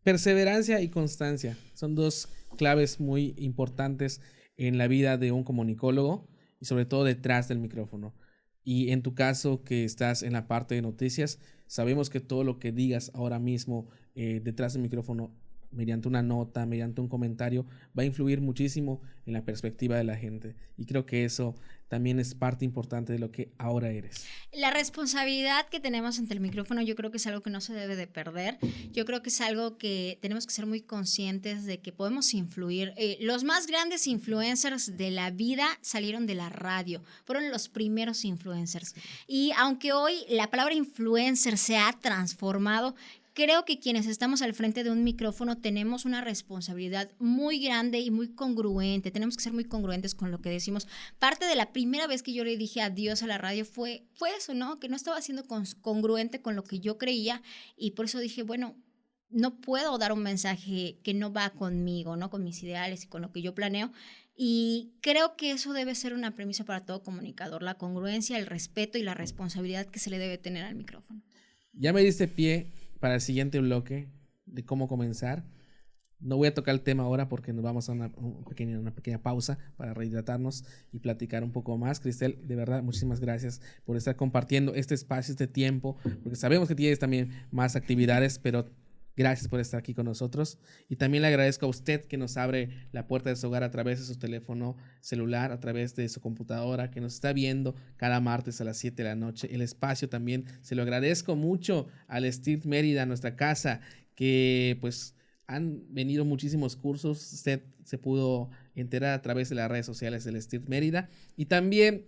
S3: Perseverancia y constancia son dos claves muy importantes en la vida de un comunicólogo y sobre todo detrás del micrófono. Y en tu caso que estás en la parte de noticias, sabemos que todo lo que digas ahora mismo detrás del micrófono, mediante una nota, mediante un comentario, va a influir muchísimo en la perspectiva de la gente. Y creo que eso también es parte importante de lo que ahora eres.
S1: La responsabilidad que tenemos ante el micrófono yo creo que es algo que no se debe de perder. Yo creo que es algo que tenemos que ser muy conscientes de que podemos influir. Los más grandes influencers de la vida salieron de la radio. Fueron los primeros influencers. Y aunque hoy la palabra influencer se ha transformado, creo que quienes estamos al frente de un micrófono tenemos una responsabilidad muy grande y muy congruente. Tenemos que ser muy congruentes con lo que decimos. Parte de la primera vez que yo le dije adiós a la radio fue eso, ¿no? Que no estaba siendo congruente con lo que yo creía y por eso dije, bueno, no puedo dar un mensaje que no va conmigo, ¿no? Con mis ideales y con lo que yo planeo. Y creo que eso debe ser una premisa para todo comunicador, la congruencia, el respeto y la responsabilidad que se le debe tener al micrófono.
S3: Ya me diste pie para el siguiente bloque de cómo comenzar. No voy a tocar el tema ahora porque nos vamos a una pequeña pausa para rehidratarnos y platicar un poco más. Cristel, de verdad, muchísimas gracias por estar compartiendo este espacio, este tiempo, porque sabemos que tienes también más actividades, pero gracias por estar aquí con nosotros. Y también le agradezco a usted que nos abre la puerta de su hogar a través de su teléfono celular, a través de su computadora, que nos está viendo cada martes a las 7 de la noche. El espacio también se lo agradezco mucho al STIRT Mérida, nuestra casa, que pues han venido muchísimos cursos. Usted se pudo enterar a través de las redes sociales del STIRT Mérida. Y también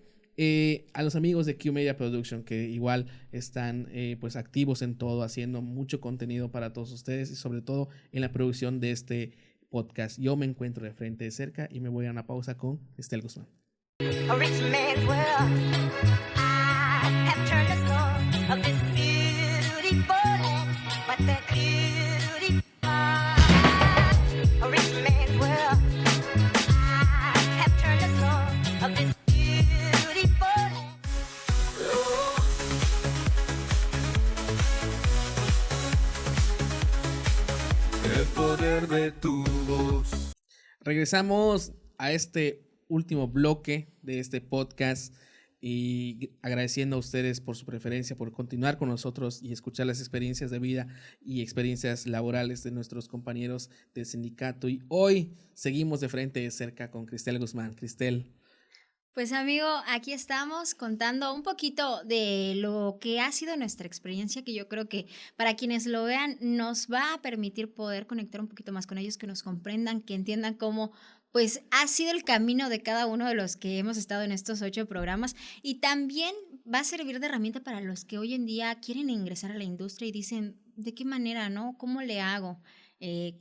S3: a los amigos de Q Media Production, que igual están pues activos en todo, haciendo mucho contenido para todos ustedes y sobre todo en la producción de este podcast. Yo me encuentro de frente de cerca y me voy a una pausa con Estel Guzmán.
S2: A rich man's world. I have turned the soul of this beautiful land, but the beauty a rich man's world. I have turned the soul of this beautiful land.
S4: El poder de tu voz.
S3: Regresamos a este último bloque de este podcast y agradeciendo a ustedes por su preferencia, por continuar con nosotros y escuchar las experiencias de vida y experiencias laborales de nuestros compañeros del sindicato. Y hoy seguimos de frente de cerca con Cristel Guzmán. Cristel.
S1: Pues amigo, aquí estamos contando un poquito de lo que ha sido nuestra experiencia, que yo creo que para quienes lo vean nos va a permitir poder conectar un poquito más con ellos, que nos comprendan, que entiendan cómo pues ha sido el camino de cada uno de los que hemos estado en estos 8 programas, y también va a servir de herramienta para los que hoy en día quieren ingresar a la industria y dicen, ¿de qué manera, no? ¿Cómo le hago?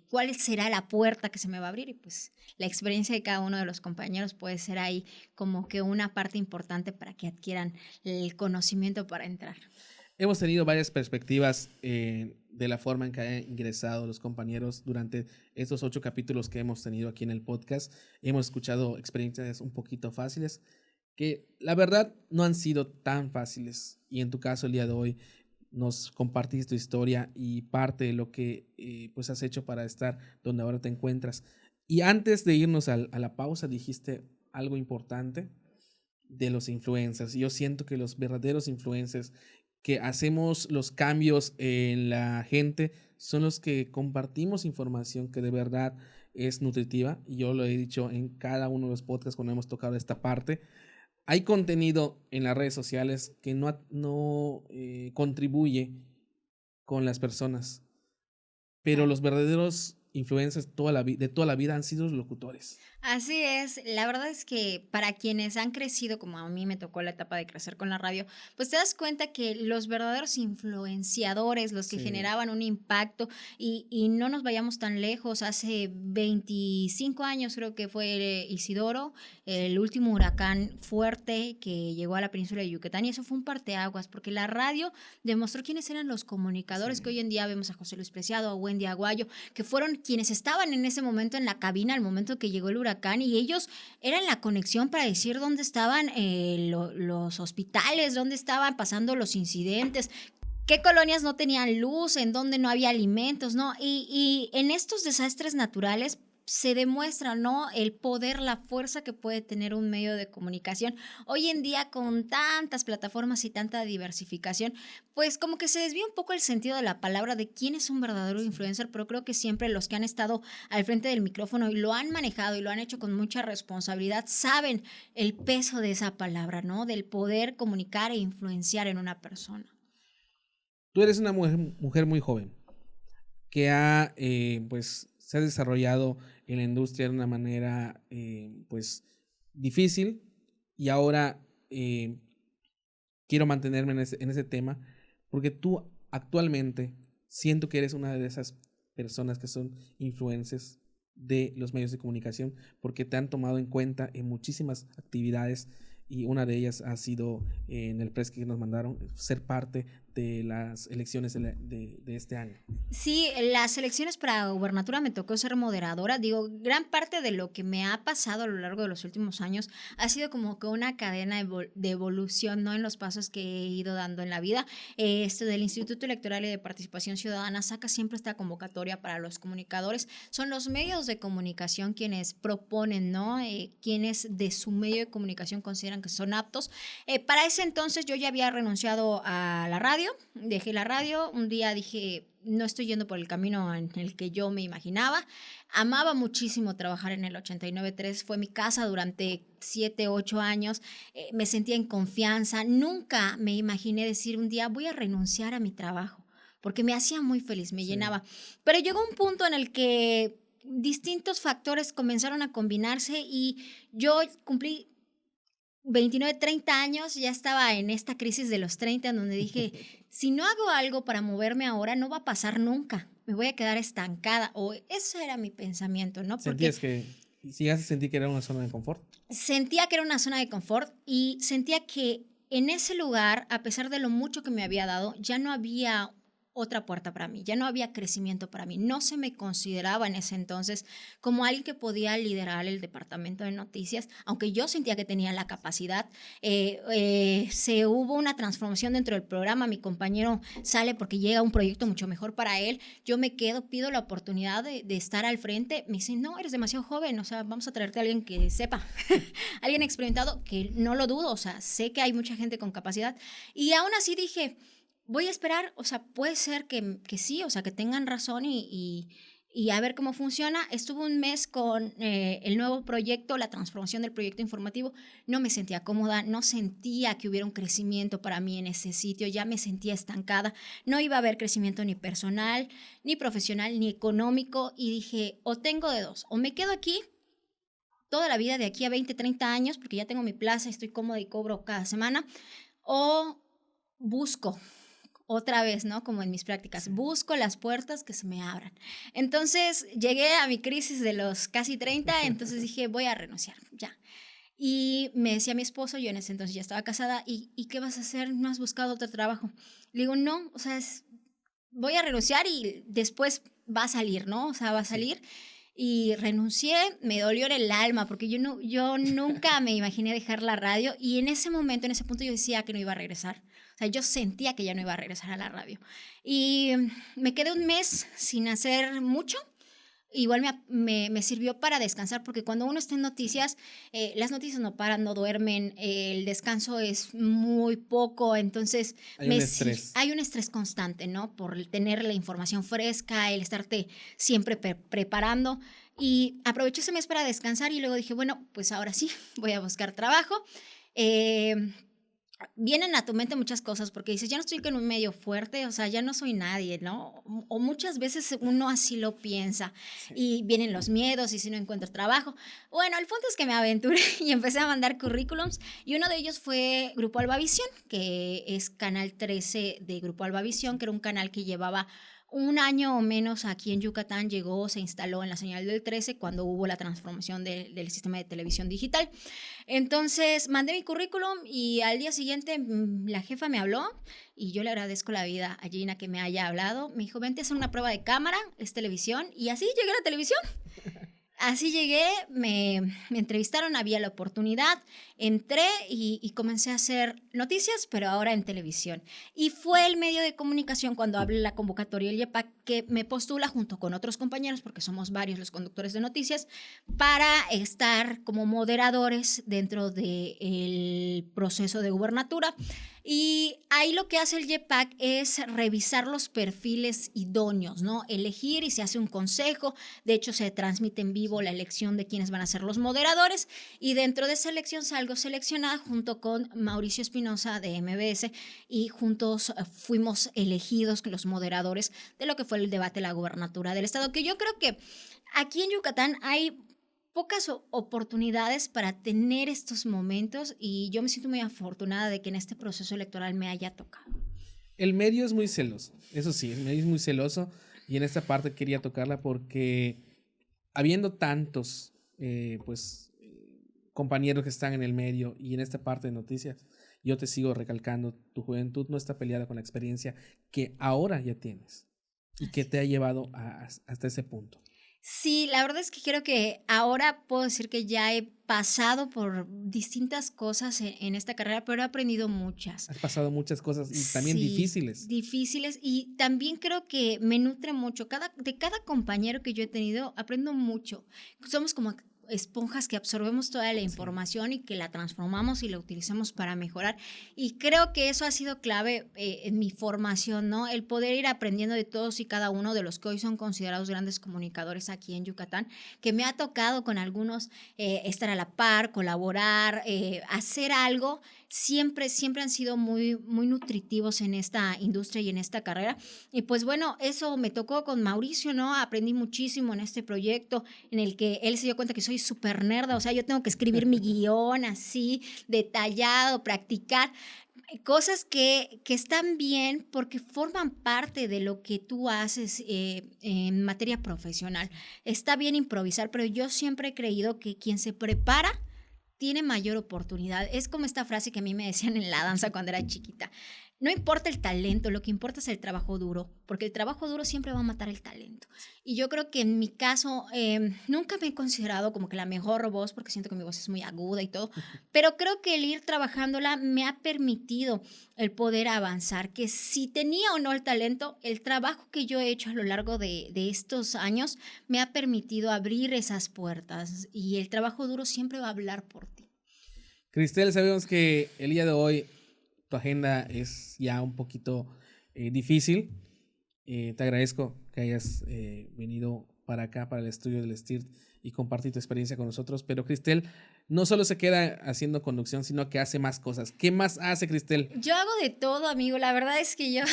S1: ¿Cuál será la puerta que se me va a abrir? Y pues la experiencia de cada uno de los compañeros puede ser ahí como que una parte importante para que adquieran el conocimiento para entrar.
S3: Hemos tenido varias perspectivas de la forma en que han ingresado los compañeros durante estos 8 capítulos que hemos tenido aquí en el podcast. Hemos escuchado experiencias un poquito fáciles que la verdad no han sido tan fáciles, y en tu caso el día de hoy nos compartiste tu historia y parte de lo que pues has hecho para estar donde ahora te encuentras. Y antes de irnos a la pausa dijiste algo importante de los influencers. Yo siento que los verdaderos influencers que hacemos los cambios en la gente son los que compartimos información que de verdad es nutritiva, y yo lo he dicho en cada uno de los podcasts cuando hemos tocado esta parte. Hay contenido en las redes sociales que no contribuye con las personas, pero los verdaderos influencers de toda la vida han sido los locutores.
S1: Así es, la verdad es que para quienes han crecido, como a mí me tocó la etapa de crecer con la radio, pues te das cuenta que los verdaderos influenciadores, los que generaban un impacto, y no nos vayamos tan lejos, hace 25 años creo que fue Isidoro, el último huracán fuerte que llegó a la península de Yucatán, y eso fue un parteaguas, porque la radio demostró quiénes eran los comunicadores que hoy en día vemos a José Luis Preciado, a Wendy Aguayo, que fueron quienes estaban en ese momento en la cabina al momento que llegó el huracán, y ellos eran la conexión para decir dónde estaban los hospitales, dónde estaban pasando los incidentes, qué colonias no tenían luz, en dónde no había alimentos, ¿no? Y en estos desastres naturales se demuestra, ¿no?, el poder, la fuerza que puede tener un medio de comunicación. Hoy en día, con tantas plataformas y tanta diversificación, pues como que se desvía un poco el sentido de la palabra de quién es un verdadero influencer, pero creo que siempre los que han estado al frente del micrófono y lo han manejado y lo han hecho con mucha responsabilidad saben el peso de esa palabra, ¿no?, del poder comunicar e influenciar en una persona.
S3: Tú eres una mujer muy joven que pues se ha desarrollado en la industria de una manera pues difícil, y ahora quiero mantenerme en ese tema porque tú actualmente siento que eres una de esas personas que son influencers de los medios de comunicación, porque te han tomado en cuenta en muchísimas actividades, y una de ellas ha sido en el press que nos mandaron, ser parte de las elecciones de este año.
S1: Sí, las elecciones para gubernatura me tocó ser moderadora. Digo, gran parte de lo que me ha pasado a lo largo de los últimos años ha sido como que una cadena de evolución, ¿no?, en los pasos que he ido dando en la vida. Esto del Instituto Electoral y de Participación Ciudadana saca siempre esta convocatoria para los comunicadores. Son los medios de comunicación quienes proponen, ¿no?, quienes de su medio de comunicación consideran que son aptos. Para ese entonces yo ya había renunciado a la radio, dejé la radio. Un día dije, no estoy yendo por el camino en el que yo me imaginaba. Amaba muchísimo trabajar en el 89.3, fue mi casa durante 7, 8 años, me sentía en confianza. Nunca me imaginé decir un día voy a renunciar a mi trabajo, porque me hacía muy feliz, me llenaba. Pero llegó un punto en el que distintos factores comenzaron a combinarse y yo cumplí 29, 30 años, ya estaba en esta crisis de los 30, en donde dije, si no hago algo para moverme ahora, no va a pasar nunca, me voy a quedar estancada, o ese era mi pensamiento, ¿no? Porque
S3: ¿Sentías que, si ya sentí que era una zona de confort?
S1: sentía que era una zona de confort y sentía que en ese lugar, a pesar de lo mucho que me había dado, ya no había otra puerta para mí, ya no había crecimiento para mí. No se me consideraba en ese entonces como alguien que podía liderar el departamento de noticias, aunque yo sentía que tenía la capacidad. Se hubo una transformación dentro del programa, mi compañero sale porque llega un proyecto mucho mejor para él, yo me quedo, pido la oportunidad de estar al frente, me dicen, no, eres demasiado joven, o sea, vamos a traerte a alguien que sepa, alguien experimentado, que no lo dudo, o sea, sé que hay mucha gente con capacidad, y aún así dije, voy a esperar, o sea, puede ser que sí, o sea, que tengan razón y a ver cómo funciona. Estuve un mes con el nuevo proyecto, la transformación del proyecto informativo. No me sentía cómoda, no sentía que hubiera un crecimiento para mí en ese sitio, ya me sentía estancada. No iba a haber crecimiento ni personal, ni profesional, ni económico. Y dije, o tengo de dos, o me quedo aquí toda la vida de aquí a 20, 30 años, porque ya tengo mi plaza, estoy cómoda y cobro cada semana, o busco otra vez, ¿no? Como en mis prácticas, busco las puertas que se me abran. Entonces llegué a mi crisis de los casi 30, entonces dije, voy a renunciar, ya. Y me decía mi esposo, yo en ese entonces ya estaba casada, ¿y qué vas a hacer? ¿No has buscado otro trabajo? Le digo, no, o sea, voy a renunciar y después va a salir, ¿no? O sea, va a salir. Y renuncié, me dolió en el alma, porque yo nunca me imaginé dejar la radio y en ese momento, en ese punto yo decía que no iba a regresar. O sea, yo sentía que ya no iba a regresar a la radio. Y me quedé un mes sin hacer mucho. Igual me sirvió para descansar, porque cuando uno está en noticias, las noticias no paran, no duermen, el descanso es muy poco, entonces
S3: Hay un estrés.
S1: hay un estrés constante, ¿no? Por el tener la información fresca, el estarte siempre preparando. Y aproveché ese mes para descansar y luego dije, bueno, pues ahora sí, voy a buscar trabajo. Eh, Vienen a tu mente muchas cosas porque dices, ya no estoy en un medio fuerte, o sea, ya no soy nadie, ¿no? O muchas veces uno así lo piensa y vienen los miedos y si no encuentro trabajo. Bueno, el punto es que me aventuré y empecé a mandar currículums y uno de ellos fue Grupo Albavisión, que es Canal 13 de Grupo Albavisión, que era un canal que llevaba un año o menos aquí en Yucatán, llegó, se instaló en la señal del 13 cuando hubo la transformación del sistema de televisión digital. Entonces mandé mi currículum y al día siguiente la jefa me habló y yo le agradezco la vida a Gina que me haya hablado. Me dijo, vente a hacer una prueba de cámara, es televisión, y así llegué a la televisión. Así llegué, me entrevistaron, había la oportunidad, entré y comencé a hacer noticias, pero ahora en televisión. Y fue el medio de comunicación cuando hablé la convocatoria del YEPAC que me postula junto con otros compañeros, porque somos varios los conductores de noticias, para estar como moderadores dentro del proceso de gubernatura. Y ahí lo que hace el YEPAC es revisar los perfiles idóneos, ¿no? Elegir y se hace un consejo. De hecho, se transmite en vivo la elección de quiénes van a ser los moderadores. Y dentro de esa elección salgo seleccionada junto con Mauricio Espinosa de MBS y juntos fuimos elegidos los moderadores de lo que fue el debate de la gubernatura del estado. Que yo creo que aquí en Yucatán hay pocas oportunidades para tener estos momentos y yo me siento muy afortunada de que en este proceso electoral me haya tocado.
S3: El medio es muy celoso, eso sí, el medio es muy celoso y en esta parte quería tocarla porque habiendo tantos compañeros que están en el medio y en esta parte de noticias, yo te sigo recalcando, tu juventud no está peleada con la experiencia que ahora ya tienes y que te ha llevado hasta ese punto.
S1: Sí, la verdad es que creo que ahora puedo decir que ya he pasado por distintas cosas en esta carrera, pero he aprendido muchas.
S3: Has pasado muchas cosas y también
S1: Sí,
S3: difíciles.
S1: difíciles y también creo que me nutre mucho. De cada compañero que yo he tenido aprendo mucho. Somos como esponjas que absorbemos toda la información y que la transformamos y la utilizamos para mejorar. Y creo que eso ha sido clave en mi formación, ¿no? El poder ir aprendiendo de todos y cada uno de los que hoy son considerados grandes comunicadores aquí en Yucatán, que me ha tocado con algunos estar a la par, colaborar, hacer algo. Siempre han sido muy, muy nutritivos en esta industria y en esta carrera. Y pues bueno, eso me tocó con Mauricio, ¿no? Aprendí muchísimo en este proyecto en el que él se dio cuenta que soy soy súper nerda, o sea, yo tengo que escribir mi guión así, detallado, practicar. Cosas que están bien porque forman parte de lo que tú haces en materia profesional. Está bien improvisar, pero yo siempre he creído que quien se prepara tiene mayor oportunidad. Es como esta frase que a mí me decían en la danza cuando era chiquita. No importa el talento, lo que importa es el trabajo duro, porque el trabajo duro siempre va a matar el talento. Y yo creo que en mi caso nunca me he considerado como que la mejor voz, porque siento que mi voz es muy aguda y todo, pero creo que el ir trabajándola me ha permitido el poder avanzar, que si tenía o no el talento, el trabajo que yo he hecho a lo largo de estos años me ha permitido abrir esas puertas y el trabajo duro siempre va a hablar por ti.
S3: Cristel, sabemos que el día de hoy tu agenda es ya un poquito difícil. Te agradezco que hayas venido para acá, para el estudio del STIRT y compartir tu experiencia con nosotros. Pero Cristel no solo se queda haciendo conducción, sino que hace más cosas. ¿Qué más hace, Cristel?
S1: Yo hago de todo, amigo. La verdad es que yo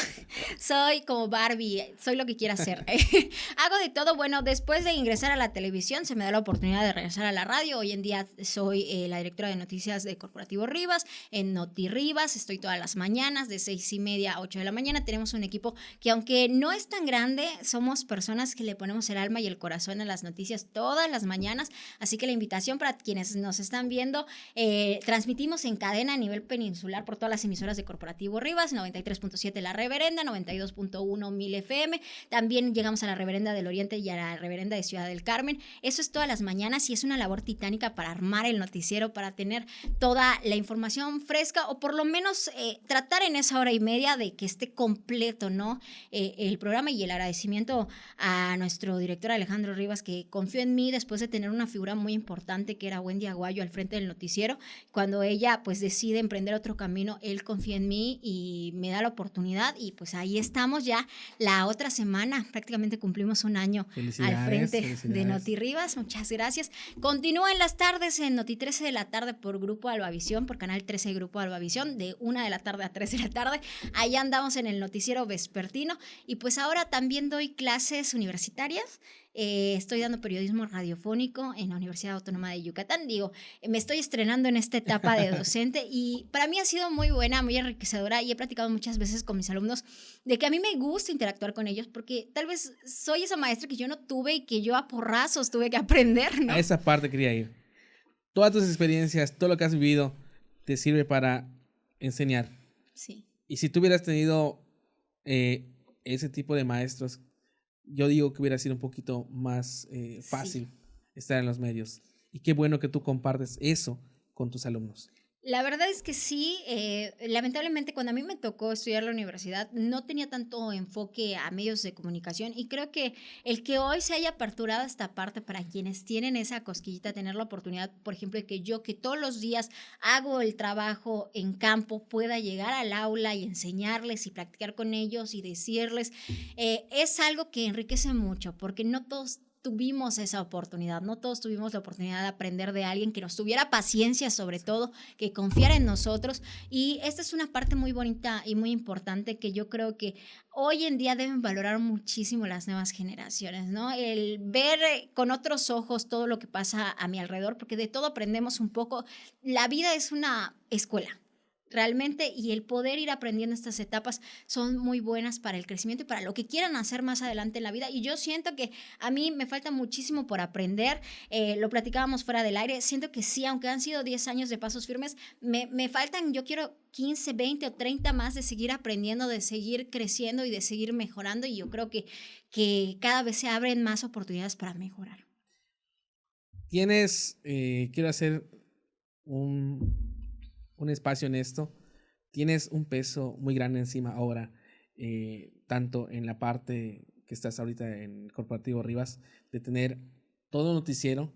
S1: soy como Barbie, soy lo que quiera hacer. Hago de todo. Bueno, después de ingresar a la televisión, se me da la oportunidad de regresar a la radio. Hoy en día soy la directora de noticias de Corporativo Rivas, en Noti Rivas. Estoy todas las mañanas, de 6:30 a 8 de la mañana. Tenemos un equipo que, aunque no es tan grande, somos personas que le ponemos el alma y el corazón a las noticias todas las mañanas. Así que la invitación para quienes nos están viendo, transmitimos en cadena a nivel peninsular por todas las emisoras de Corporativo Rivas, 93.7 La Reverenda, 92.1 1000 FM, también llegamos a la Reverenda del Oriente y a la Reverenda de Ciudad del Carmen. Eso es todas las mañanas y es una labor titánica para armar el noticiero, para tener toda la información fresca o por lo menos tratar en esa hora y media de que esté completo, ¿no? El programa, y el agradecimiento a nuestro director Alejandro Rivas, que confió en mí después de tener una figura muy importante que era Wendy Aguayo al frente del noticiero. Cuando ella pues decide emprender otro camino, él confía en mí y me da la oportunidad, y pues ahí estamos ya la otra semana, prácticamente cumplimos un año al frente de Noti Rivas. Muchas gracias. Continúa en las tardes en Noti 13 de la tarde por Grupo Albavisión, por Canal 13 Grupo Albavisión, de 1 de la tarde a 3 de la tarde. Ahí andamos en el noticiero vespertino, y pues ahora también doy clases universitarias. Estoy dando periodismo radiofónico en la Universidad Autónoma de Yucatán. Me estoy estrenando en esta etapa de docente y para mí ha sido muy buena, muy enriquecedora, y he platicado muchas veces con mis alumnos de que a mí me gusta interactuar con ellos porque tal vez soy esa maestra que yo no tuve y que yo a porrazos tuve que aprender, ¿no?
S3: A esa parte quería ir. Todas tus experiencias, todo lo que has vivido, te sirve para enseñar.
S1: Sí.
S3: Y si tú hubieras tenido ese tipo de maestros, yo digo que hubiera sido un poquito más fácil estar en los medios. Y qué bueno que tú compartes eso con tus alumnos.
S1: La verdad es que sí, lamentablemente cuando a mí me tocó estudiar la universidad no tenía tanto enfoque a medios de comunicación, y creo que el que hoy se haya aperturado esta parte para quienes tienen esa cosquillita, tener la oportunidad, por ejemplo, de que yo, que todos los días hago el trabajo en campo, pueda llegar al aula y enseñarles y practicar con ellos y decirles, es algo que enriquece mucho, porque no todos tuvimos esa oportunidad, no todos tuvimos la oportunidad de aprender de alguien que nos tuviera paciencia, sobre todo, que confiara en nosotros, y esta es una parte muy bonita y muy importante que yo creo que hoy en día deben valorar muchísimo las nuevas generaciones, ¿no? El ver con otros ojos todo lo que pasa a mi alrededor, porque de todo aprendemos un poco. La vida es una escuela, realmente, y el poder ir aprendiendo estas etapas son muy buenas para el crecimiento y para lo que quieran hacer más adelante en la vida. Y yo siento que a mí me falta muchísimo por aprender. Lo platicábamos fuera del aire. Siento que sí, aunque han sido 10 años de pasos firmes, me faltan, yo quiero 15, 20 o 30 más de seguir aprendiendo, de seguir creciendo y de seguir mejorando. Y yo creo que cada vez se abren más oportunidades para mejorar.
S3: Quiero hacer un espacio en esto. Tienes un peso muy grande encima ahora, tanto en la parte que estás ahorita en Corporativo Rivas, de tener todo noticiero,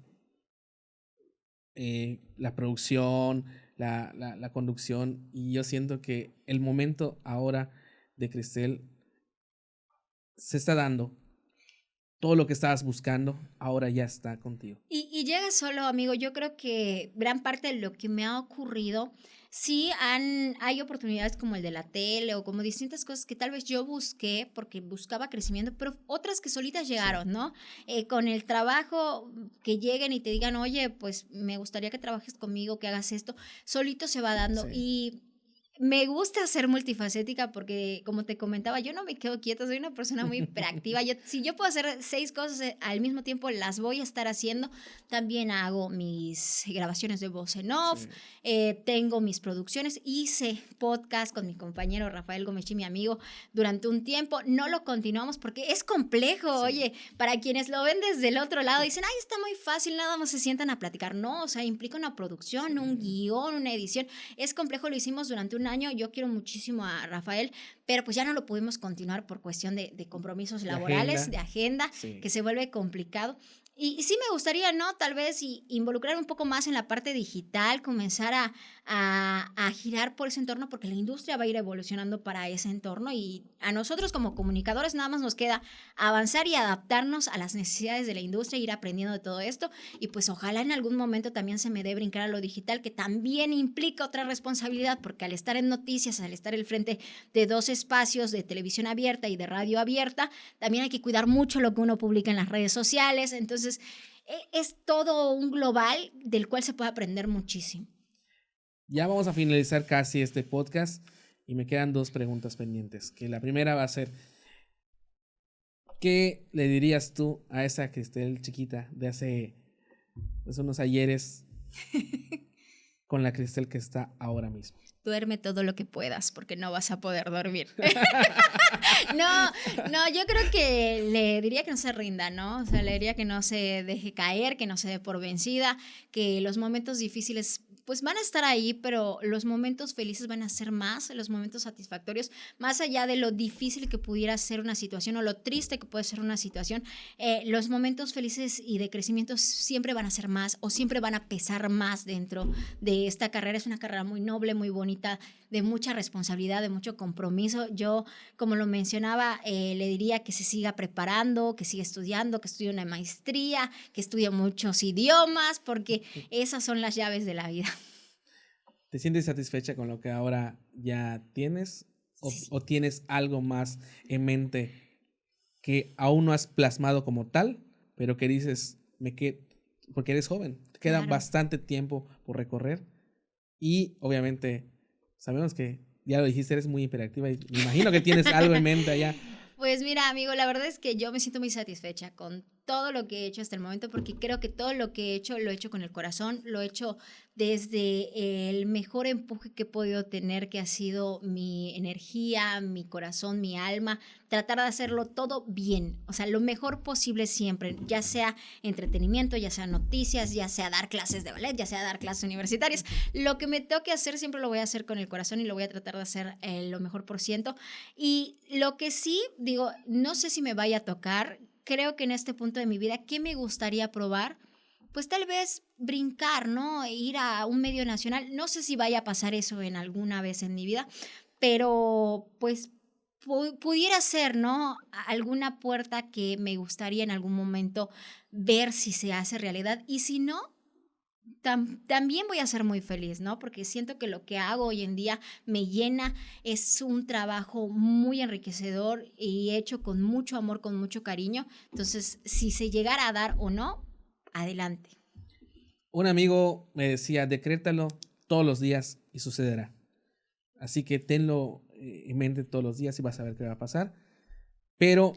S3: la producción, la conducción, y yo siento que el momento ahora de Cristel se está dando. Todo lo que estabas buscando ahora ya está contigo.
S1: Y llega solo, amigo. Yo creo que gran parte de lo que me ha ocurrido sí hay oportunidades como el de la tele o como distintas cosas que tal vez yo busqué porque buscaba crecimiento, pero otras que solitas llegaron, ¿no? Con el trabajo que lleguen y te digan, oye, pues me gustaría que trabajes conmigo, que hagas esto, solito se va dando.
S3: Sí.
S1: Y me gusta ser multifacética porque, como te comentaba, yo no me quedo quieta, soy una persona muy hiperactiva. Si yo puedo hacer 6 cosas al mismo tiempo, las voy a estar haciendo. También hago mis grabaciones de voz en off,
S3: Sí.
S1: tengo mis producciones, hice podcast con mi compañero Rafael Gómez, mi amigo, durante un tiempo. No lo continuamos porque es complejo.
S3: Sí.
S1: Oye, para quienes lo ven desde el otro lado, dicen, ay, está muy fácil, nada más se sientan a platicar. No, o sea, implica una producción, un guión, una edición. Es complejo, lo hicimos durante un año. Yo quiero muchísimo a Rafael, pero pues ya no lo pudimos continuar por cuestión de compromisos
S3: De
S1: laborales,
S3: agenda.
S1: de agenda,
S3: Sí.
S1: que se vuelve complicado. Y sí me gustaría, ¿no? Tal vez involucrar un poco más en la parte digital, comenzar a girar por ese entorno, porque la industria va a ir evolucionando para ese entorno y a nosotros como comunicadores nada más nos queda avanzar y adaptarnos a las necesidades de la industria, ir aprendiendo de todo esto y pues ojalá en algún momento también se me dé brincar a lo digital, que también implica otra responsabilidad, porque al estar en noticias, al estar al frente de 2 espacios de televisión abierta y de radio abierta, también hay que cuidar mucho lo que uno publica en las redes sociales. Entonces, es todo un global del cual se puede aprender muchísimo.
S3: Ya vamos a finalizar casi este podcast y me quedan 2 preguntas pendientes. Que la primera va a ser, ¿qué le dirías tú a esa Cristel chiquita de hace pues, unos ayeres con la Cristel que está ahora mismo?
S1: Duerme todo lo que puedas porque no vas a poder dormir. No, yo creo que le diría que no se rinda, ¿no? O sea, le diría que no se deje caer, que no se dé por vencida, que los momentos difíciles pues van a estar ahí, pero los momentos felices van a ser más, los momentos satisfactorios, más allá de lo difícil que pudiera ser una situación o lo triste que puede ser una situación, los momentos felices y de crecimiento siempre van a ser más o siempre van a pesar más dentro de esta carrera. Es una carrera muy noble, muy bonita, de mucha responsabilidad, de mucho compromiso. Yo, como lo mencionaba, le diría que se siga preparando, que siga estudiando, que estudie una maestría, que estudie muchos idiomas, porque esas son las llaves de la vida.
S3: ¿Te sientes satisfecha con lo que ahora ya tienes?
S1: Sí.
S3: ¿O tienes algo más en mente que aún no has plasmado como tal, pero que dices, porque eres joven, te queda
S1: Claro.
S3: bastante tiempo por recorrer? Y obviamente sabemos que, ya lo dijiste, eres muy hiperactiva y me imagino que tienes algo en mente allá.
S1: Pues mira, amigo, la verdad es que yo me siento muy satisfecha con todo lo que he hecho hasta el momento, porque creo que todo lo que he hecho lo he hecho con el corazón, lo he hecho desde el mejor empuje que he podido tener, que ha sido mi energía, mi corazón, mi alma, tratar de hacerlo todo bien, o sea, lo mejor posible siempre, ya sea entretenimiento, ya sea noticias, ya sea dar clases de ballet, ya sea dar clases universitarias, lo que me toque hacer siempre lo voy a hacer con el corazón y lo voy a tratar de hacer lo mejor por ciento. Y lo que sí, digo, no sé si me vaya a tocar, creo que en este punto de mi vida, ¿qué me gustaría probar? Pues tal vez brincar, ¿no? Ir a un medio nacional. No sé si vaya a pasar eso en alguna vez en mi vida, pero pues pudiera ser, ¿no? Alguna puerta que me gustaría en algún momento ver si se hace realidad. Y si no, también voy a ser muy feliz, ¿no? Porque siento que lo que hago hoy en día me llena, es un trabajo muy enriquecedor y hecho con mucho amor, con mucho cariño. Entonces, si se llegara a dar o no, adelante.
S3: Un amigo me decía, decrétalo todos los días y sucederá. Así que tenlo en mente todos los días y vas a ver qué va a pasar. Pero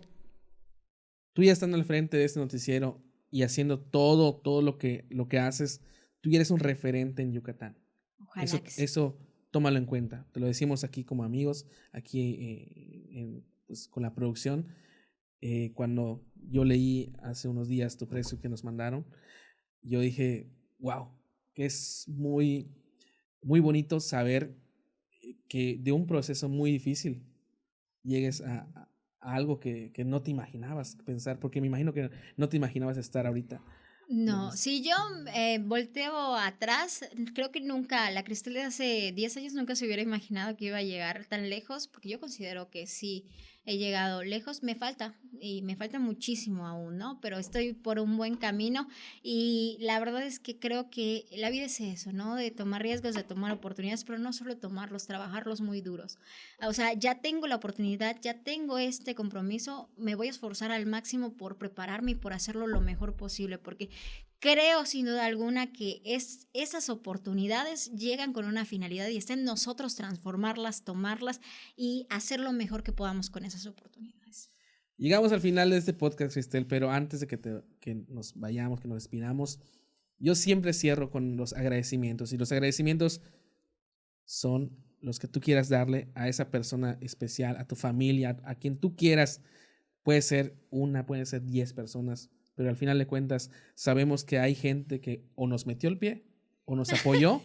S3: tú ya estando al frente de este noticiero y haciendo todo lo que haces, tú ya eres un referente en Yucatán.
S1: Ojalá
S3: Eso,
S1: que sí.
S3: eso tómalo en cuenta. Te lo decimos aquí como amigos, aquí pues, con la producción. Cuando yo leí hace unos días tu precio que nos mandaron, yo dije, wow, que es muy, muy bonito saber que de un proceso muy difícil llegues a algo que no te imaginabas pensar, porque me imagino que no te imaginabas estar ahorita.
S1: No, si yo volteo atrás, creo que nunca, la Cristel de hace 10 años nunca se hubiera imaginado que iba a llegar tan lejos, porque yo considero que sí, he llegado lejos, me falta muchísimo aún, ¿no? Pero estoy por un buen camino y la verdad es que creo que la vida es eso, ¿no? De tomar riesgos, de tomar oportunidades, pero no solo tomarlos, trabajarlos muy duros. O sea, ya tengo la oportunidad, ya tengo este compromiso, me voy a esforzar al máximo por prepararme y por hacerlo lo mejor posible, porque creo sin duda alguna que esas oportunidades llegan con una finalidad y está en nosotros transformarlas, tomarlas y hacer lo mejor que podamos con esas oportunidades.
S3: Llegamos al final de este podcast, Cristel, pero antes de que nos vayamos, que nos despidamos, yo siempre cierro con los agradecimientos, y los agradecimientos son los que tú quieras darle a esa persona especial, a tu familia, a quien tú quieras. Puede ser una, puede ser 10 personas, pero al final de cuentas sabemos que hay gente que o nos metió el pie o nos apoyó,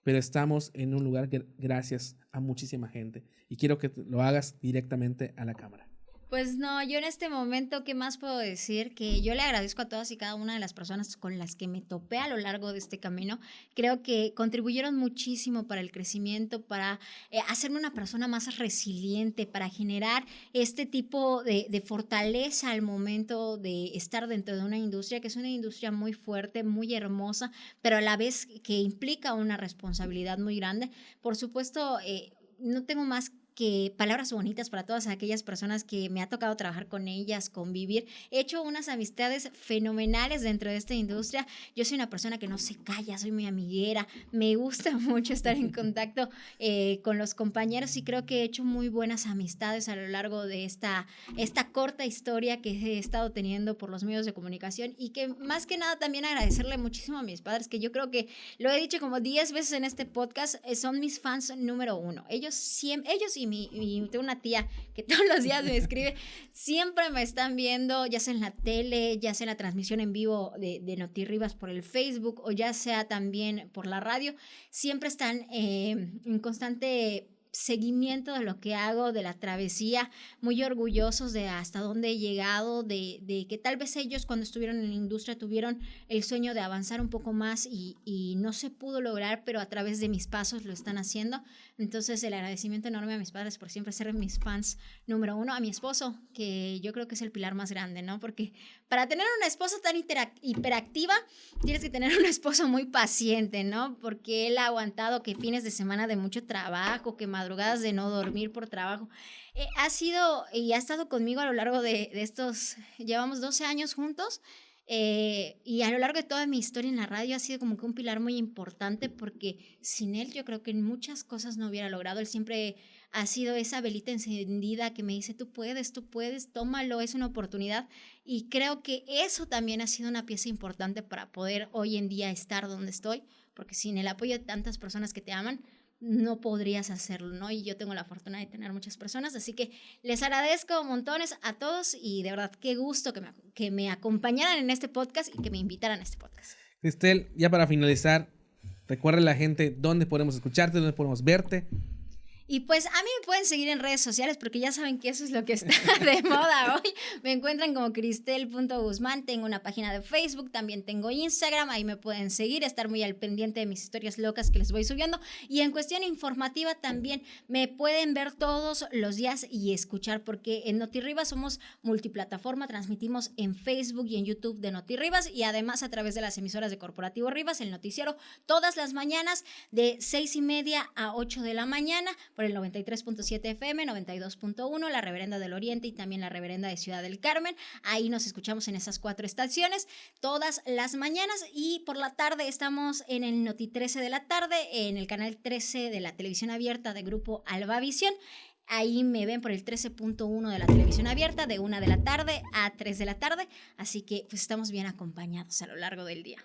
S3: pero estamos en un lugar gracias a muchísima gente. Y quiero que lo hagas directamente a la cámara.
S1: Pues no, yo en este momento, ¿qué más puedo decir? Que yo le agradezco a todas y cada una de las personas con las que me topé a lo largo de este camino. Creo que contribuyeron muchísimo para el crecimiento, para hacerme una persona más resiliente, para generar este tipo de fortaleza al momento de estar dentro de una industria, que es una industria muy fuerte, muy hermosa, pero a la vez que implica una responsabilidad muy grande. Por supuesto, no tengo más que palabras bonitas para todas aquellas personas que me ha tocado trabajar con ellas, convivir. He hecho unas amistades fenomenales dentro de esta industria. Yo soy una persona que no se calla, soy muy amiguera, me gusta mucho estar en contacto con los compañeros y creo que he hecho muy buenas amistades a lo largo de esta corta historia que he estado teniendo por los medios de comunicación y que más que nada también agradecerle muchísimo a mis padres, que yo creo que lo he dicho como 10 veces en este podcast, son mis fans número 1. Ellos y tengo una tía que todos los días me escribe, siempre me están viendo, ya sea en la tele, ya sea en la transmisión en vivo de Notirribas por el Facebook o ya sea también por la radio, siempre están en constante seguimiento de lo que hago, de la travesía, muy orgullosos de hasta dónde he llegado, de que tal vez ellos cuando estuvieron en la industria tuvieron el sueño de avanzar un poco más y no se pudo lograr, pero a través de mis pasos lo están haciendo. Entonces el agradecimiento enorme a mis padres por siempre ser mis fans número 1, a mi esposo, que yo creo que es el pilar más grande, ¿no? Porque para tener una esposa tan hiperactiva, tienes que tener un esposo muy paciente, ¿no? Porque él ha aguantado que fines de semana de mucho trabajo, que madrugadas de no dormir por trabajo. Ha sido y ha estado conmigo a lo largo de estos, llevamos 12 años juntos. Y a lo largo de toda mi historia en la radio ha sido como que un pilar muy importante porque sin él yo creo que en muchas cosas no hubiera logrado. Él siempre ha sido esa velita encendida que me dice, tú puedes, tómalo, es una oportunidad. Y creo que eso también ha sido una pieza importante para poder hoy en día estar donde estoy, porque sin el apoyo de tantas personas que te aman, no podrías hacerlo, ¿no? Y yo tengo la fortuna de tener muchas personas, así que les agradezco montones a todos y de verdad qué gusto que me acompañaran en este podcast y que me invitaran a este podcast.
S3: Cristel, ya para finalizar, recuerda a la gente dónde podemos escucharte, dónde podemos verte.
S1: Y pues a mí me pueden seguir en redes sociales porque ya saben que eso es lo que está de moda hoy. Me encuentran como cristel.guzmán, tengo una página de Facebook, también tengo Instagram, ahí me pueden seguir, estar muy al pendiente de mis historias locas que les voy subiendo. Y en cuestión informativa también me pueden ver todos los días y escuchar porque en Notirribas somos multiplataforma, transmitimos en Facebook y en YouTube de Notirribas y además a través de las emisoras de Corporativo Rivas, el noticiero, todas las mañanas de 6:30 a 8 de la mañana, por el 93.7 FM, 92.1, la Reverenda del Oriente y también la Reverenda de Ciudad del Carmen. Ahí nos escuchamos en esas 4 estaciones todas las mañanas y por la tarde estamos en el Noti 13 de la tarde, en el canal 13 de la televisión abierta de Grupo Albavisión. Ahí me ven por el 13.1 de la televisión abierta de 1 de la tarde a 3 de la tarde. Así que pues estamos bien acompañados a lo largo del día.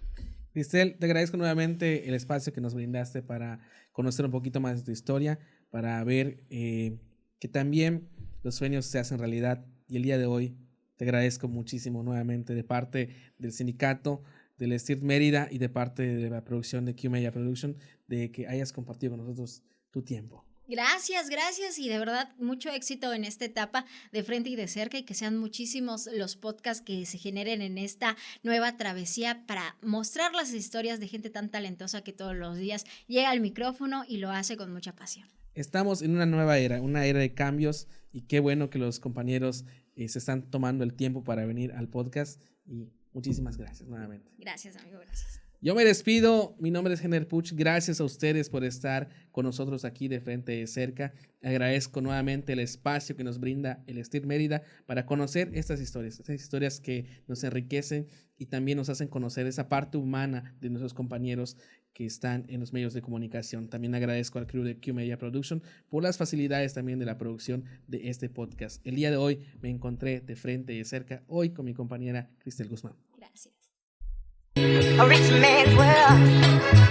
S3: Cristel, te agradezco nuevamente el espacio que nos brindaste para conocer un poquito más de tu historia, para ver que también los sueños se hacen realidad. Y el día de hoy te agradezco muchísimo nuevamente de parte del sindicato, del STIRT Mérida y de parte de la producción de QMedia Production, de que hayas compartido con nosotros tu tiempo.
S1: Gracias y de verdad mucho éxito en esta etapa de frente y de cerca y que sean muchísimos los podcasts que se generen en esta nueva travesía para mostrar las historias de gente tan talentosa que todos los días llega al micrófono y lo hace con mucha pasión.
S3: Estamos en una nueva era, una era de cambios Y qué bueno que los compañeros se están tomando el tiempo para venir al podcast. Y muchísimas gracias nuevamente.
S1: Gracias, amigo, gracias.
S3: Yo me despido, mi nombre es Henner Puch, gracias a ustedes por estar con nosotros aquí de frente de cerca. Agradezco nuevamente el espacio que nos brinda el STIR Mérida para conocer estas historias que nos enriquecen y también nos hacen conocer esa parte humana de nuestros compañeros que están en los medios de comunicación. También agradezco al crew de Q Media Production por las facilidades también de la producción de este podcast. El día de hoy me encontré de frente de cerca, hoy con mi compañera Cristel Guzmán.
S1: Gracias.
S2: A rich man's world.